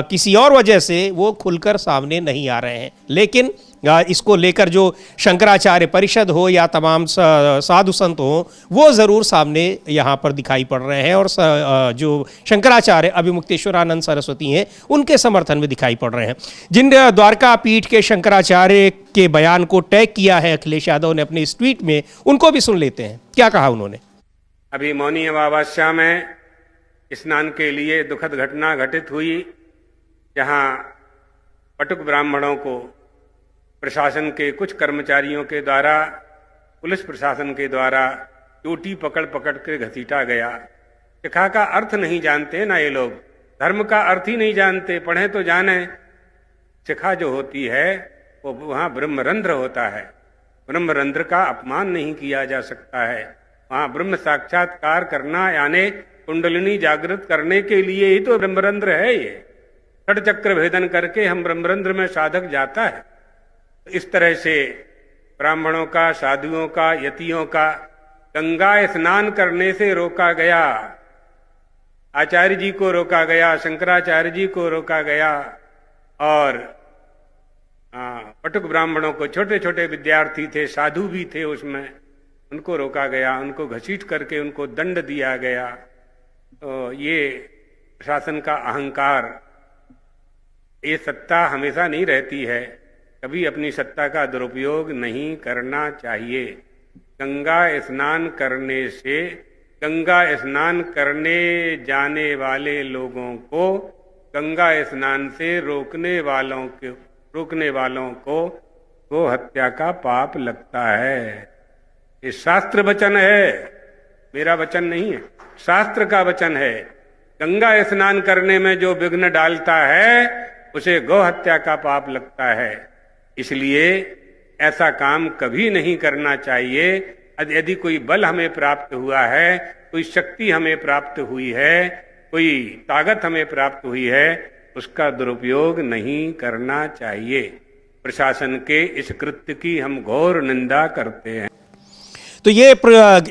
Speaker 1: किसी और वजह से वो खुलकर सामने नहीं आ रहे हैं। लेकिन इसको लेकर जो शंकराचार्य परिषद हो या तमाम साधु संत हो, वो ज़रूर सामने यहाँ पर दिखाई पड़ रहे हैं और जो शंकराचार्य अभिमुक्तेश्वरानंद सरस्वती हैं उनके समर्थन में दिखाई पड़ रहे हैं। जिन द्वारका पीठ के शंकराचार्य के बयान को टैग किया है अखिलेश यादव ने अपने इस ट्वीट में, उनको भी सुन लेते हैं क्या कहा उन्होंने।
Speaker 7: अभी मौनी अमावस्या में स्नान के लिए दुखद घटना घटित हुई, जहाँ पटुक ब्राह्मणों को प्रशासन के कुछ कर्मचारियों के द्वारा, पुलिस प्रशासन के द्वारा चोटी पकड़ पकड़ के घसीटा गया। शिखा का अर्थ नहीं जानते ना ये लोग, धर्म का अर्थ ही नहीं जानते। पढ़े तो जाने, शिखा जो होती है वो वहाँ ब्रह्मरंध्र होता है। ब्रह्मरंध्र का अपमान नहीं किया जा सकता है। वहाँ ब्रह्म साक्षात्कार करना यानी कुंडलिनी जागृत करने के लिए ही तो ब्रह्मरंध्र है। ये षड चक्र भेदन करके हम ब्रह्मरंध्र में साधक जाता है। इस तरह से ब्राह्मणों का, साधुओं का, यतियों का गंगा स्नान करने से रोका गया। आचार्य जी को रोका गया, शंकराचार्य जी को रोका गया, और पटुक ब्राह्मणों को, छोटे छोटे विद्यार्थी थे, साधु भी थे उसमें, उनको रोका गया, उनको घसीट करके उनको दंड दिया गया। तो ये प्रशासन का अहंकार, ये सत्ता हमेशा नहीं रहती है, कभी अपनी सत्ता का दुरुपयोग नहीं करना चाहिए। गंगा स्नान करने से, गंगा स्नान करने जाने वाले लोगों को, गंगा स्नान से रोकने वालों को गो हत्या का पाप लगता है। ये शास्त्र वचन है, मेरा वचन नहीं है, शास्त्र का वचन है। गंगा स्नान करने में जो विघ्न डालता है उसे गौ हत्या का पाप लगता है। इसलिए ऐसा काम कभी नहीं करना चाहिए। यदि कोई बल हमें प्राप्त हुआ है, कोई शक्ति हमें प्राप्त हुई है, कोई ताकत हमें प्राप्त हुई है, उसका दुरुपयोग नहीं करना चाहिए। प्रशासन के इस कृत्य की हम घोर निंदा करते हैं।
Speaker 1: तो ये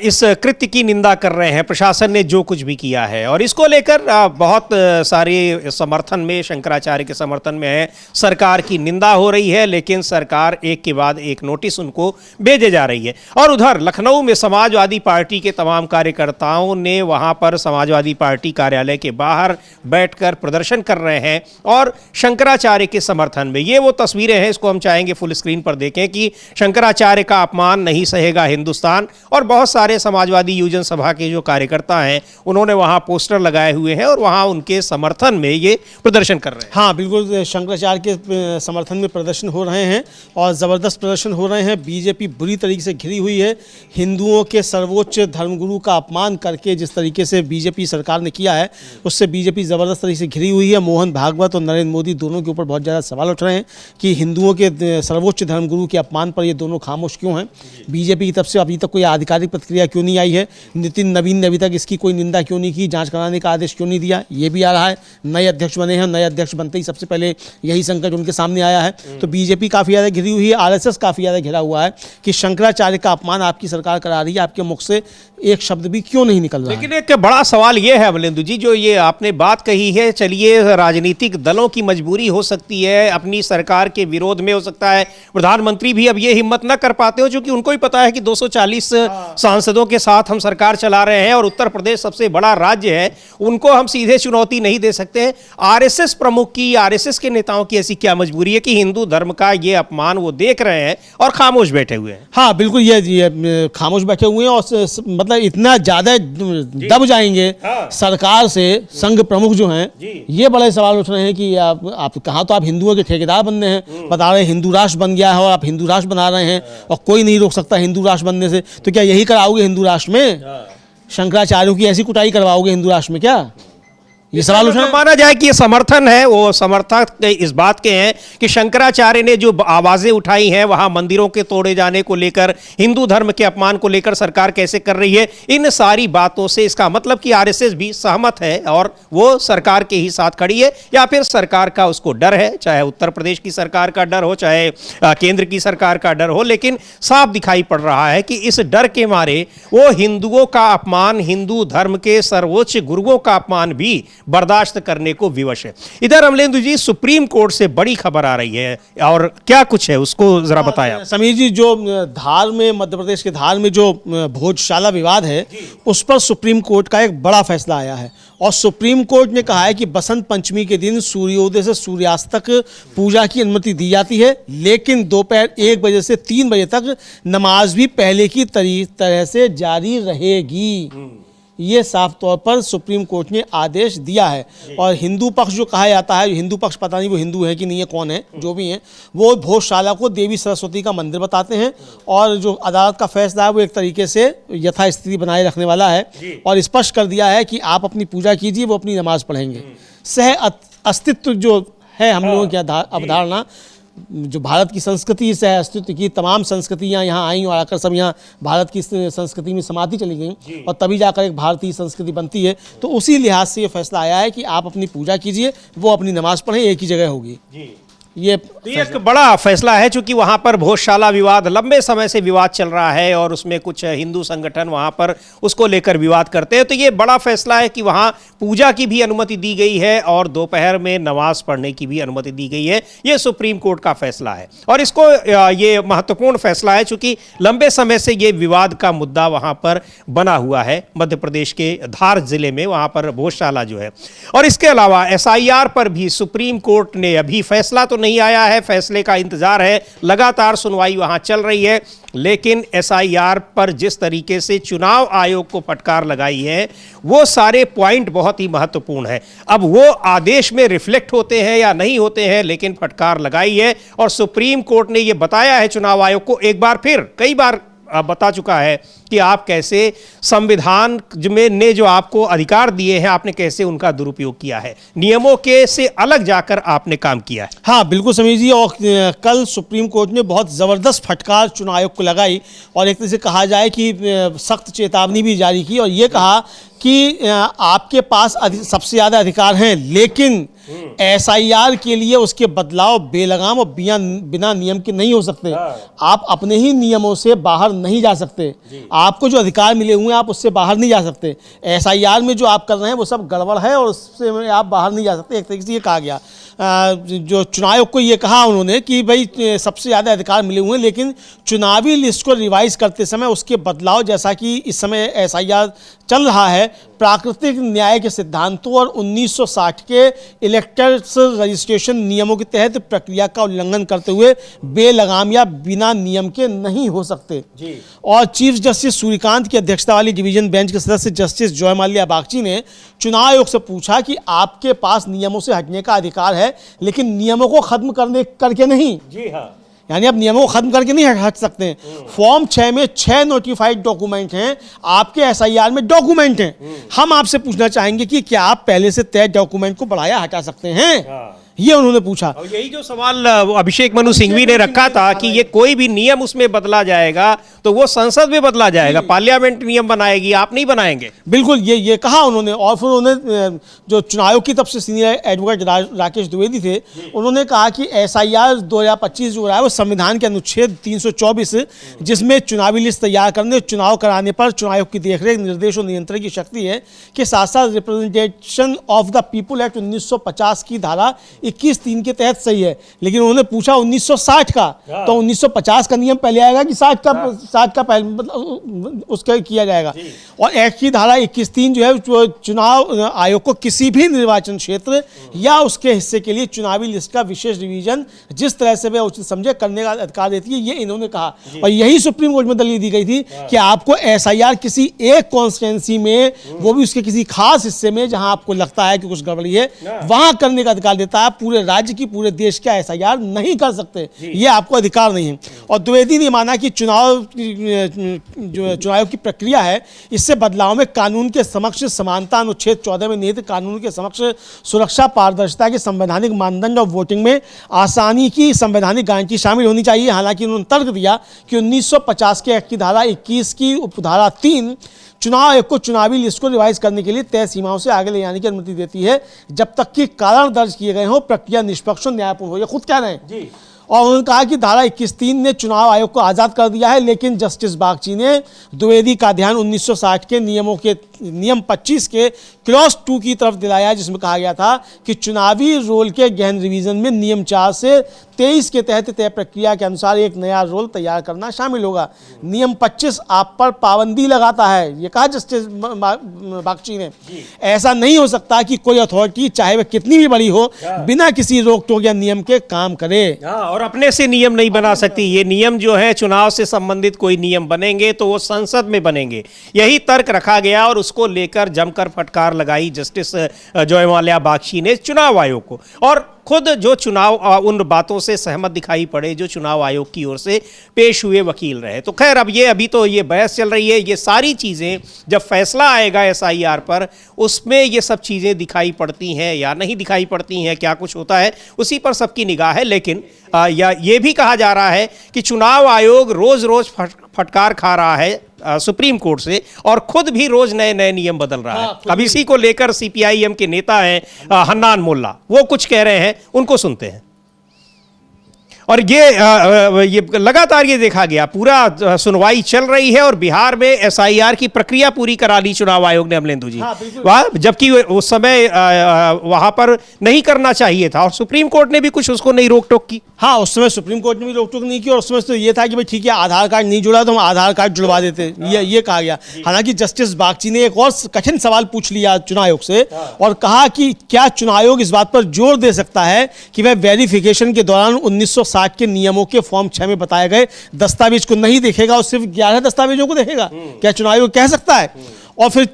Speaker 1: इस कृत्य की निंदा कर रहे हैं, प्रशासन ने जो कुछ भी किया है, और इसको लेकर बहुत सारे समर्थन में, शंकराचार्य के समर्थन में है, सरकार की निंदा हो रही है, लेकिन सरकार एक के बाद एक नोटिस उनको भेजे जा रही है। और उधर लखनऊ में समाजवादी पार्टी के तमाम कार्यकर्ताओं ने वहां पर समाजवादी पार्टी कार्यालय के बाहर बैठकर प्रदर्शन कर रहे हैं और शंकराचार्य के समर्थन में। ये वो तस्वीरें हैं, इसको हम चाहेंगे फुल स्क्रीन पर देखें कि शंकराचार्य का अपमान नहीं सहेगा हिंदुस्तान। और बहुत सारे समाजवादी युवजन सभा के जो कार्यकर्ता हैं उन्होंने वहां पोस्टर लगाए हुए हैं और वहां उनके समर्थन में ये प्रदर्शन कर रहे हैं।
Speaker 2: हाँ बिल्कुल, शंकराचार्य के समर्थन में प्रदर्शन हो रहे हैं और ज़बरदस्त प्रदर्शन हो रहे हैं। बीजेपी बुरी तरीके से घिरी हुई है। हिंदुओं के सर्वोच्च धर्मगुरु का अपमान करके जिस तरीके से बीजेपी सरकार ने किया है, उससे बीजेपी ज़बरदस्त तरीके से घिरी हुई है। मोहन भागवत और नरेंद्र मोदी दोनों के ऊपर बहुत ज़्यादा सवाल उठ रहे हैं कि हिंदुओं के सर्वोच्च धर्मगुरु के अपमान पर ये दोनों खामोश क्यों हैं। बीजेपी की तरफ से अभी तक कोई आधिकारिक प्रतिक्रिया क्यों नहीं आई है? नितिन नवीन ने अभी तक इसकी कोई निंदा क्यों नहीं की? जांच कराने का आदेश क्यों नहीं दिया? ये भी आ रहा है। नए अध्यक्ष बने हैं, नए अध्यक्ष बनते ही सबसे पहले यही संकट उनके सामने आया है। तो बीजेपी काफ़ी ज़्यादा घिरी हुई है, आरएसएस काफ़ी ज़्यादा घिरा हुआ है कि शंकराचार्य का अपमान आपकी सरकार करा रही है, आपके मुख से एक शब्द भी क्यों नहीं निकल रहा है?
Speaker 1: लेकिन एक बड़ा सवाल ये है अमलेंदु जी, जो ये आपने बात कही है, चलिए राजनीतिक दलों की मजबूरी हो सकती है, अपनी सरकार के विरोध में हो सकता है प्रधानमंत्री भी अब ये हिम्मत न कर पाते हो, क्योंकि उनको ही पता है कि 240 सांसदों के साथ हम सरकार चला रहे हैं और उत्तर प्रदेश सबसे बड़ा राज्य है, उनको हम सीधे चुनौती नहीं दे सकते हैं। आरएसएस प्रमुख की, आरएसएस के नेताओं की ऐसी क्या मजबूरी है कि हिंदू धर्म का ये अपमान वो देख रहे हैं और खामोश बैठे हुए हैं?
Speaker 2: हाँ बिल्कुल, ये खामोश बैठे हुए हैं और मतलब इतना ज्यादा दब जाएंगे सरकार से संघ प्रमुख जो हैं, ये बड़े सवाल उठ रहे हैं कि आप कहाँ तो आप हिंदुओं के ठेकेदार बन रहे हैं, बता रहे हैं हिंदू राष्ट्र बन गया है और आप हिंदू राष्ट्र बना रहे हैं और कोई नहीं रोक सकता हिंदू राष्ट्र बनने से। तो क्या यही कराओगे हिंदू राष्ट्र में? शंकराचार्यों की ऐसी कुटाई करवाओगे हिंदू राष्ट्र में क्या? ये सवाल उठना
Speaker 1: माना जाए कि ये समर्थन है, वो समर्थक इस बात के हैं कि शंकराचार्य ने जो आवाजें उठाई हैं वहां मंदिरों के तोड़े जाने को लेकर, हिंदू धर्म के अपमान को लेकर सरकार कैसे कर रही है, इन सारी बातों से इसका मतलब कि आरएसएस भी सहमत है और वो सरकार के ही साथ खड़ी है, या फिर सरकार का उसको डर है, चाहे उत्तर प्रदेश की सरकार का डर हो, चाहे केंद्र की सरकार का डर हो, लेकिन साफ दिखाई पड़ रहा है कि इस डर के मारे वो हिंदुओं का अपमान, हिंदू धर्म के सर्वोच्च गुरुओं का अपमान भी बर्दाश्त करने को विवश है। इधर अमलेंदु जी, सुप्रीम कोर्ट से बड़ी खबर आ रही है और क्या कुछ है उसको जरा बताया।
Speaker 2: समीर जी, जो धार में, मध्य प्रदेश के धार में जो भोजशाला विवाद है, उस पर सुप्रीम कोर्ट का एक बड़ा फैसला आया है और सुप्रीम कोर्ट ने कहा है कि बसंत पंचमी के दिन सूर्योदय से सूर्यास्त तक पूजा की अनुमति दी जाती है, लेकिन दोपहर 1 बजे से 3 बजे तक नमाज भी पहले की तरह से जारी रहेगी। ये साफ तौर पर सुप्रीम कोर्ट ने आदेश दिया है। और हिंदू पक्ष जो कहा जाता है, हिंदू पक्ष पता नहीं वो हिंदू है कि नहीं है, कौन है, जो भी है, वो भोजशाला को देवी सरस्वती का मंदिर बताते हैं और जो अदालत का फैसला है वो एक तरीके से यथास्थिति बनाए रखने वाला है और स्पष्ट कर दिया है कि आप अपनी पूजा कीजिए, वो अपनी नमाज पढ़ेंगे। सह अस्तित्व जो है हम लोगों की अवधारणा, जो भारत की संस्कृति से अस्तित्व की, तमाम संस्कृतियाँ यहाँ आईं और आकर सब यहाँ भारत की संस्कृति में समाती चली गई और तभी जाकर एक भारतीय संस्कृति बनती है। तो उसी लिहाज से ये फैसला आया है कि आप अपनी पूजा कीजिए, वो अपनी नमाज पढ़ें, एक ही जगह होगी। ये
Speaker 1: एक बड़ा फैसला है, क्योंकि वहां पर भोजशाला विवाद लंबे समय से विवाद चल रहा है और उसमें कुछ हिंदू संगठन वहां पर उसको लेकर विवाद करते हैं। तो ये बड़ा फैसला है कि वहां पूजा की भी अनुमति दी गई है और दोपहर में नमाज पढ़ने की भी अनुमति दी गई है। ये सुप्रीम कोर्ट का फैसला है और इसको ये महत्वपूर्ण फैसला है, क्योंकि लंबे समय से ये विवाद का मुद्दा वहां पर बना हुआ है मध्य प्रदेश के धार जिले में, वहां पर भोजशाला जो है। और इसके अलावा SIR पर भी सुप्रीम कोर्ट ने अभी फैसला तो नहीं आया है, फैसले का इंतजार है, लगातार सुनवाई वहां चल रही है, लेकिन SIR पर जिस तरीके से चुनाव आयोग को फटकार लगाई है, वो सारे पॉइंट बहुत ही महत्वपूर्ण है। अब वो आदेश में रिफ्लेक्ट होते हैं या नहीं होते हैं, लेकिन फटकार लगाई है और सुप्रीम कोर्ट ने ये बताया है चुनाव आयोग को, एक बार फिर, कई बार बता चुका है कि आप कैसे संविधान में ने जो आपको अधिकार दिए हैं, आपने कैसे उनका दुरुपयोग किया है, नियमों के से अलग जाकर आपने काम किया है।
Speaker 2: हाँ बिल्कुल समीर जी, और कल सुप्रीम कोर्ट ने बहुत ज़बरदस्त फटकार चुनाव आयोग को लगाई और एक तरह से कहा जाए कि सख्त चेतावनी भी जारी की और ये कहा कि आपके पास सबसे ज़्यादा अधिकार हैं, लेकिन SIR के लिए उसके बदलाव बेलगाम और बिना नियम के नहीं हो सकते। आप अपने ही नियमों से बाहर नहीं जा सकते, आपको जो अधिकार मिले हुए हैं आप उससे बाहर नहीं जा सकते। SIR में जो आप कर रहे हैं वो सब गड़बड़ है और उससे आप बाहर नहीं जा सकते, एक तरीके से ये कहा गया। जो चुनाव आयोग को ये कहा उन्होंने कि भाई सबसे ज़्यादा अधिकार मिले हुए हैं, लेकिन चुनावी लिस्ट को रिवाइज करते समय उसके बदलाव, जैसा कि इस समय SIR चल रहा है, प्राकृतिक न्याय के सिद्धांतों और 1960 के इलेक्टर्स रजिस्ट्रेशन नियमों के तहत प्रक्रिया का उल्लंघन करते हुए बेलगाम या बिना नियम के नहीं हो सकते। और चीफ जस्टिस सूर्यकांत की अध्यक्षता वाली डिवीजन बेंच के सदस्य जस्टिस जॉय माल्या बागची ने चुनाव आयोग से पूछा कि आपके पास नियमों से हटने का अधिकार है, लेकिन नियमों को खत्म करके नहीं। जी हाँ, यानी आप नियमों को खत्म करके नहीं हट सकते। फॉर्म 6 में 6 नोटिफाइड डॉक्यूमेंट हैं, आपके SIR में डॉक्यूमेंट हैं। हम आपसे पूछना चाहेंगे कि क्या आप पहले से तय डॉक्यूमेंट को बढ़ाया हटा सकते हैं? ये उन्होंने पूछा।
Speaker 1: और यही जो सवाल अभिषेक मनु सिंघवी ने रखा था कि ये कोई भी नियम उसमें बदला जाएगा तो वो संसद में बदला जाएगा, पार्लियामेंट नियम बनाएगी, आप नहीं बनाएंगे।
Speaker 2: बिल्कुल ये कहा उन्होंने। और फिर उन्होंने जो चुनाव आयोग की तरफ से सीनियर एडवोकेट राकेश द्विवेदी थे, उन्होंने कहा कि SIR 2025 जो रहा है वो संविधान के अनुच्छेद 324 जिसमें चुनावी लिस्ट तैयार करने, चुनाव कराने पर चुनाव आयोग की देखरेख, निर्देश और नियंत्रण की शक्ति है, के साथ साथ representation of the people act 1950 की धारा 21(3) के तहत सही है। लेकिन उन्होंने पूछा 1960 का, तो 1950 का नियम पहले आएगा कि 60 का पहले मतलब उसका किया जाएगा। और एक्ट की धारा 21(3) जो है चुनाव आयोग को किसी भी निर्वाचन क्षेत्र या उसके हिस्से के लिए चुनावी लिस्ट का विशेष रिवीजन जिस तरह से वे उचित समझे करने का अधिकार देती है, ये इन्होंने कहा। और यही सुप्रीम कोर्ट में दलील दी गई थी कि आपको SIR किसी एक कॉन्स्टिट्यूंसी में, वो भी उसके किसी खास हिस्से में जहां आपको लगता है कि कुछ गड़बड़ी है, वहां करने का अधिकार देता है। पूरे राज्य की, पूरे देश का SIR नहीं कर सकते, ये आपको अधिकार नहीं है। और द्विवेदी ने माना कि जो चुनाव की प्रक्रिया है, इससे बदलाव में कानून के समक्ष समानता, अनुच्छेद 14 में निहित कानून के समक्ष सुरक्षा, पारदर्शिता के संवैधानिक मानदंड और वोटिंग में आसानी की संवैधानिक गारंटी शामिल होनी चाहिए। हालांकि उन्होंने तर्क दिया कि 1950 के एक्ट की धारा 21 की उपधारा 3 चुनाव आयोग को चुनावी लिस्ट को रिवाइज करने के लिए तय सीमाओं से आगे ले जाने की अनुमति देती है जब तक कि कारण दर्ज किए गए हो, प्रक्रिया निष्पक्ष और न्यायपूर्ण हो। ये खुद कह रहे हैं जी। और उन्होंने कहा कि धारा 21(3) ने चुनाव आयोग को आज़ाद कर दिया है, लेकिन जस्टिस बागची ने द्विवेदी का ध्यान 1960 के नियम 25 के क्लॉज 2 की तरफ दिलाया, जिसमें कहा गया था कि चुनावी रोल के गहन रिवीजन में नियम 4 से 23 के तहत तय प्रक्रिया के अनुसार एक नया रोल तैयार करना शामिल होगा। नियम 25 आप पर पाबंदी लगाता है, ये कहा जस्टिस बागची ने। ऐसा नहीं हो सकता कि कोई अथॉरिटी, चाहे वह कितनी भी बड़ी हो, बिना किसी रोक टोक या नियम के काम करे।
Speaker 1: और अपने से नियम नहीं बना सकती। ये नियम जो है चुनाव से संबंधित कोई नियम बनेंगे तो वो संसद में बनेंगे, यही तर्क रखा गया। और उसको लेकर जमकर फटकार लगाई जस्टिस जयमाल्या बागची ने चुनाव आयोग को। और खुद जो चुनाव उन बातों से सहमत दिखाई पड़े जो चुनाव आयोग की ओर से पेश हुए वकील रहे। तो खैर अब ये अभी तो ये बहस चल रही है, ये सारी चीज़ें जब फैसला आएगा SIR पर, उसमें ये सब चीज़ें दिखाई पड़ती हैं या नहीं दिखाई पड़ती हैं, क्या कुछ होता है उसी पर सबकी निगाह है। लेकिन या ये भी कहा जा रहा है कि चुनाव आयोग रोज़ रोज़ फटकार खा रहा है सुप्रीम कोर्ट से और खुद भी रोज नए नए नियम बदल रहा है। अब इसी को लेकर CPIM के नेता हैं हन्नान मोल्ला, वो कुछ कह रहे हैं, उनको सुनते हैं। और ये लगातार ये देखा गया, पूरा सुनवाई चल रही है और बिहार में SIR की प्रक्रिया पूरी करा ली चुनाव आयोग ने, अमलेंदु जी। जबकि उस समय वहां पर नहीं करना चाहिए था और सुप्रीम कोर्ट ने भी कुछ उसको नहीं रोक टोक की।
Speaker 2: हाँ, उस समय सुप्रीम कोर्ट ने भी रोक टोक नहीं की और उस समय तो ये था कि भाई ठीक है, आधार कार्ड नहीं जुड़ा तो हम आधार कार्ड जुड़वा देते, ये कहा गया। हालांकि जस्टिस बागची ने एक और कठिन सवाल पूछ लिया चुनाव आयोग से और कहा कि क्या चुनाव आयोग इस बात पर जोर दे सकता है कि वह वेरिफिकेशन के दौरान 1960 के नियमों के फॉर्म 6 में बताए गए दस्तावेज को नहीं देखेगा और सिर्फ 11 दस्तावेजों को देखेगा? क्या चुनाव आयोग कह सकता है? और फिर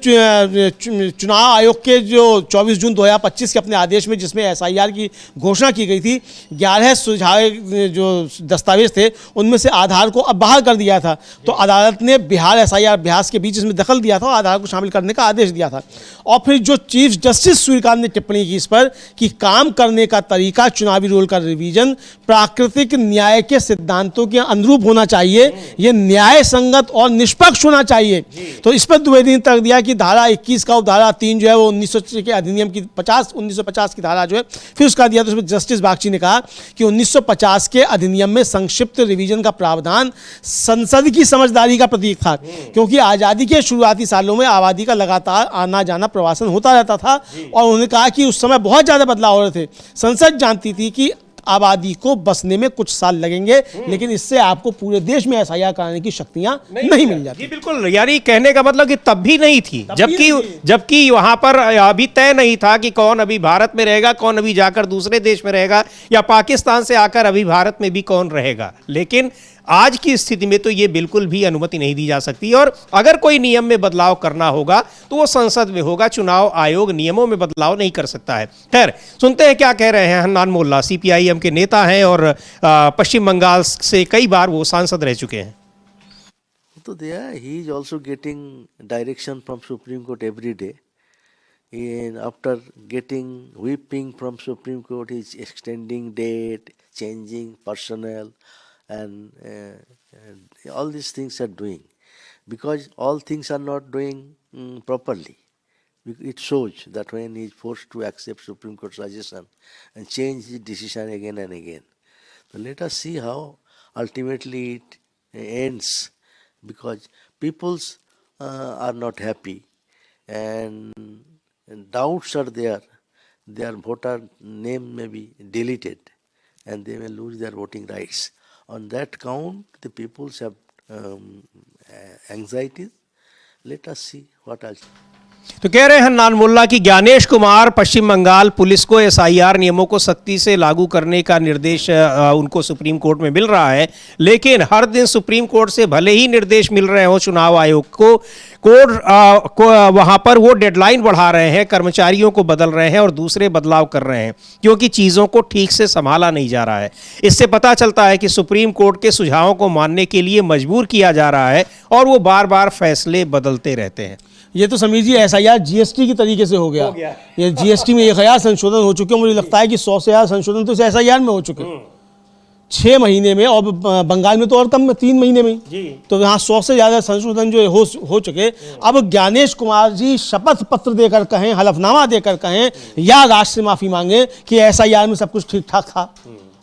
Speaker 2: चुनाव आयोग के जो 24 जून 2025 के अपने आदेश में, जिसमें SIR की घोषणा की गई थी, 11 सुझाए जो दस्तावेज थे उनमें से आधार को अब बाहर कर दिया था। तो अदालत ने बिहार SIR अभ्यास के बीच इसमें दखल दिया था और आधार को शामिल करने का आदेश दिया था। और फिर जो चीफ जस्टिस सूर्यकांत ने टिप्पणी की इस पर कि काम करने का तरीका, चुनावी रोल का रिवीजन प्राकृतिक न्याय के सिद्धांतों के अनुरूप होना चाहिए, ये न्याय संगत और निष्पक्ष होना चाहिए। तो इस पर द्विवेदी ने दिया कि धारा 21 का उपधारा 3 जो है वो 1900 के अधिनियम की 1950 की धारा जो है, फिर उसका दिया। तो उसमें जस्टिस बागची ने कहा कि 1950 के अधिनियम में संक्षिप्त रिवीजन का प्रावधान संसद की समझदारी का प्रतीक था, क्योंकि आजादी के शुरुआती सालों में आबादी का लगातार आना जाना प्रवासन होता रहता था और उन्होंने कहा कि उस समय बहुत ज्यादा बदलाव हो रहे थे। संसद जानती थी कि आबादी को बसने में कुछ साल लगेंगे, लेकिन इससे आपको पूरे देश में SIR कराने की शक्तियां नहीं मिल जाती।
Speaker 1: बिल्कुल, यानी कहने का मतलब कि तब भी नहीं थी, जबकि वहां पर अभी तय नहीं था कि कौन अभी भारत में रहेगा, कौन अभी जाकर दूसरे देश में रहेगा, या पाकिस्तान से आकर अभी भारत में भी कौन रहेगा। लेकिन आज की स्थिति में तो ये बिल्कुल भी अनुमति नहीं दी जा सकती और अगर कोई नियम में बदलाव करना होगा तो वो संसद में होगा। चुनाव आयोग नियमों में बदलाव नहीं कर सकता है। खैर, सुनते हैं क्या कह रहे हैं हन्नान मोल्ला, CPIM के नेता हैं और पश्चिम बंगाल से कई बार वो सांसद रह चुके हैं।
Speaker 8: So there he is also getting direction from Supreme Court every day. after getting whipping from Supreme Court, he is extending date, changing personnel, and all these things are doing. Because all things are not doing properly. It shows that when he is forced to accept Supreme Court suggestion and change his decision again and again. So let us see how ultimately it ends, because peoples are not happy and doubts are there. Their voter name may be deleted and they may lose their voting rights. On that count, the peoples have anxieties. Let us see what else.
Speaker 1: तो कह रहे हैं हन्नान मुल्ला कि ज्ञानेश कुमार पश्चिम Bengal police को SIR नियमों को सख्ती से लागू करने का निर्देश उनको सुप्रीम कोर्ट में मिल रहा है, लेकिन हर दिन सुप्रीम कोर्ट से भले ही निर्देश मिल रहे हो चुनाव आयोग को, कोर्ट वहां पर वो डेडलाइन बढ़ा रहे हैं, कर्मचारियों को बदल रहे हैं और दूसरे बदलाव कर रहे हैं, क्योंकि चीज़ों को ठीक से संभाला नहीं जा रहा है। इससे पता चलता है कि सुप्रीम कोर्ट के सुझावों को मानने के लिए मजबूर किया जा रहा है और वो बार बार फैसले बदलते रहते हैं।
Speaker 2: ये तो समीर जी एसआईआर जीएसटी की तरीके से हो गया। ये जीएसटी में 1000 संशोधन हो चुके हैं, मुझे लगता है कि 100 से ज़्यादा संशोधन तो इस एसआईआर में हो चुके हैं 6 महीने में, और बंगाल में तो और कम में 3 महीने में जी। तो यहाँ 100 से ज़्यादा संशोधन जो हो चुके। अब ज्ञानेश कुमार जी शपथ पत्र देकर कहें, हलफनामा देकर कहें या राष्ट्र से माफ़ी मांगे कि एसआईआर में सब कुछ ठीक ठाक था।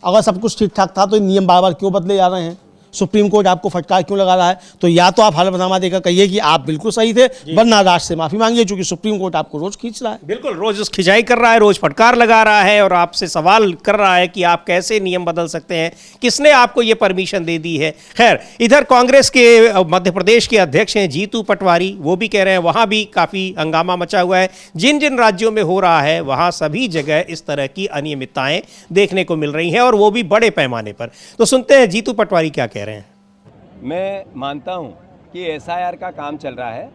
Speaker 2: अगर सब कुछ ठीक ठाक था तो नियम बार बार क्यों बदले जा रहे हैं, सुप्रीम कोर्ट आपको फटकार क्यों लगा रहा है? तो या तो आप हलफनामा देकर कहिए कि आप बिल्कुल सही थे, वरना राष्ट्र से माफी मांगिए, क्योंकि सुप्रीम कोर्ट आपको रोज खींच रहा है।
Speaker 1: बिल्कुल, रोज उस खिंचाई कर रहा है, रोज फटकार लगा रहा है और आपसे सवाल कर रहा है कि आप कैसे नियम बदल सकते हैं, किसने आपको ये परमिशन दे दी है। खैर, इधर कांग्रेस के मध्य प्रदेश के अध्यक्ष हैं जीतू पटवारी, वो भी कह रहे हैं वहां भी काफी हंगामा मचा हुआ है। जिन जिन राज्यों में हो रहा है वहां सभी जगह इस तरह की अनियमितताएं देखने को मिल रही हैं और वो भी बड़े पैमाने पर। तो सुनते हैं जीतू पटवारी क्या कह रहे हैं।
Speaker 9: मैं मानता हूं कि एसआईआर का काम चल रहा है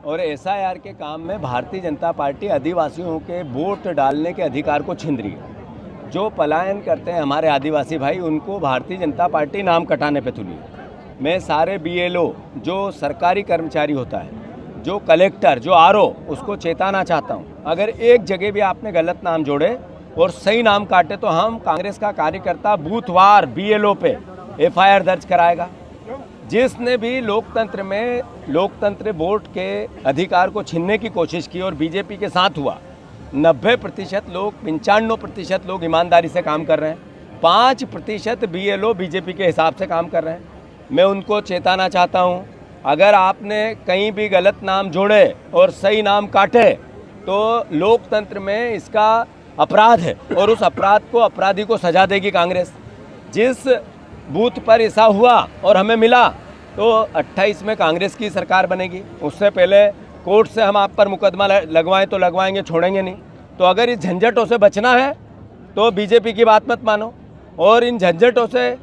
Speaker 9: और एसआईआर के काम में भारतीय जनता पार्टी आदिवासियों के वोट डालने के अधिकार को छीन रही है। जो पलायन करते हैं हमारे आदिवासी भाई, उनको भारतीय जनता पार्टी नाम कटाने पे तुली है। मैं सारे बीएलओ जो सरकारी कर्मचारी होता है, जो कलेक्टर, जो आरओ, उसको चेताना चाहता हूँ, अगर एक जगह भी आपने गलत नाम जोड़े और सही नाम काटे तो हम कांग्रेस का कार्यकर्ता बूथवार बीएलओ पे एफआईआर दर्ज कराएगा। जिसने भी लोकतंत्र में लोकतंत्र वोट के अधिकार को छीनने की कोशिश की और बीजेपी के साथ हुआ, 90% लोग, 95% लोग ईमानदारी से काम कर रहे हैं, 5% बीएलओ बीजेपी के हिसाब से काम कर रहे हैं। मैं उनको चेताना चाहता हूं, अगर आपने कहीं भी गलत नाम जोड़े और सही नाम काटे तो लोकतंत्र में इसका अपराध है और उस अपराध को, अपराधी को सजा देगी कांग्रेस। जिस बूथ पर ऐसा हुआ और हमें मिला तो 28 में कांग्रेस की सरकार बनेगी। उससे पहले कोर्ट से हम आप पर मुकदमा लगवाएं तो लगवाएंगे, छोड़ेंगे नहीं। तो अगर इस झंझटों से बचना है तो बीजेपी की बात मत मानो, और इन झंझटों से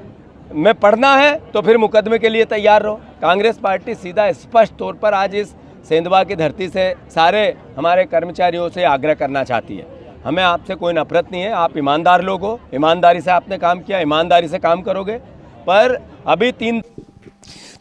Speaker 9: में पढ़ना है तो फिर मुकदमे के लिए तैयार रहो। कांग्रेस पार्टी सीधा स्पष्ट तौर पर आज इस सेंधवा की धरती से सारे हमारे कर्मचारियों से आग्रह करना चाहती है, हमें आपसे कोई नफरत नहीं है, आप ईमानदार लोग हो, ईमानदारी से आपने काम किया, ईमानदारी से काम करोगे। पर अभी 3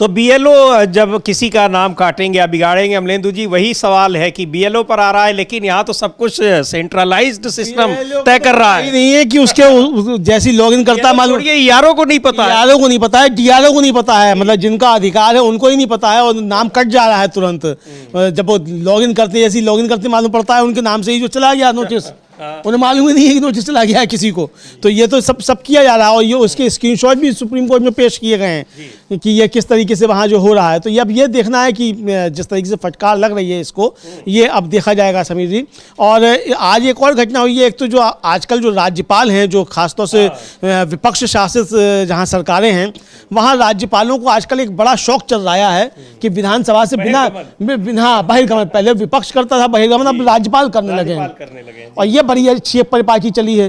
Speaker 1: तो बीएलओ जब किसी का नाम काटेंगे या बिगाड़ेंगे, अमलेंदु जी, वही सवाल है कि बीएलओ पर आ रहा है, लेकिन यहाँ तो सब कुछ सेंट्रलाइज्ड सिस्टम तय कर रहा है।
Speaker 2: नहीं है कि उसके जैसी लॉगिन करता है, मालूम,
Speaker 1: ये यारों को नहीं पता,
Speaker 2: यारों को नहीं पता है, डीआरओ को नहीं पता है, मतलब जिनका अधिकार है उनको ही नहीं पता है, और नाम कट जा रहा है तुरंत। जब वो लॉगिन करते, जैसी लॉगिन करते मालूम पड़ता है उनके नाम से ही जो चला गया नोटिस, उन्हें मालूम ही नहीं है कि नोटिस चला गया है किसी को। तो ये तो सब किया जा रहा है, और ये उसके स्क्रीनशॉट भी सुप्रीम कोर्ट में पेश किए गए हैं कि ये किस तरीके से वहाँ जो हो रहा है। तो ये अब ये देखना है कि जिस तरीके से फटकार लग रही है इसको, ये अब देखा जाएगा समीर जी। और आज एक और घटना हुई है, एक तो जो आजकल जो राज्यपाल हैं, जो खासतौर से विपक्ष शासित जहाँ सरकारें हैं, वहाँ राज्यपालों को आजकल एक बड़ा शौक चल रहा है कि विधानसभा से बिना बहिर्गमन, पहले विपक्ष करता था बहिर्गमन, अब राज्यपाल करने लगे हैं, और ये बड़ी अच्छी परिपाटी चली है।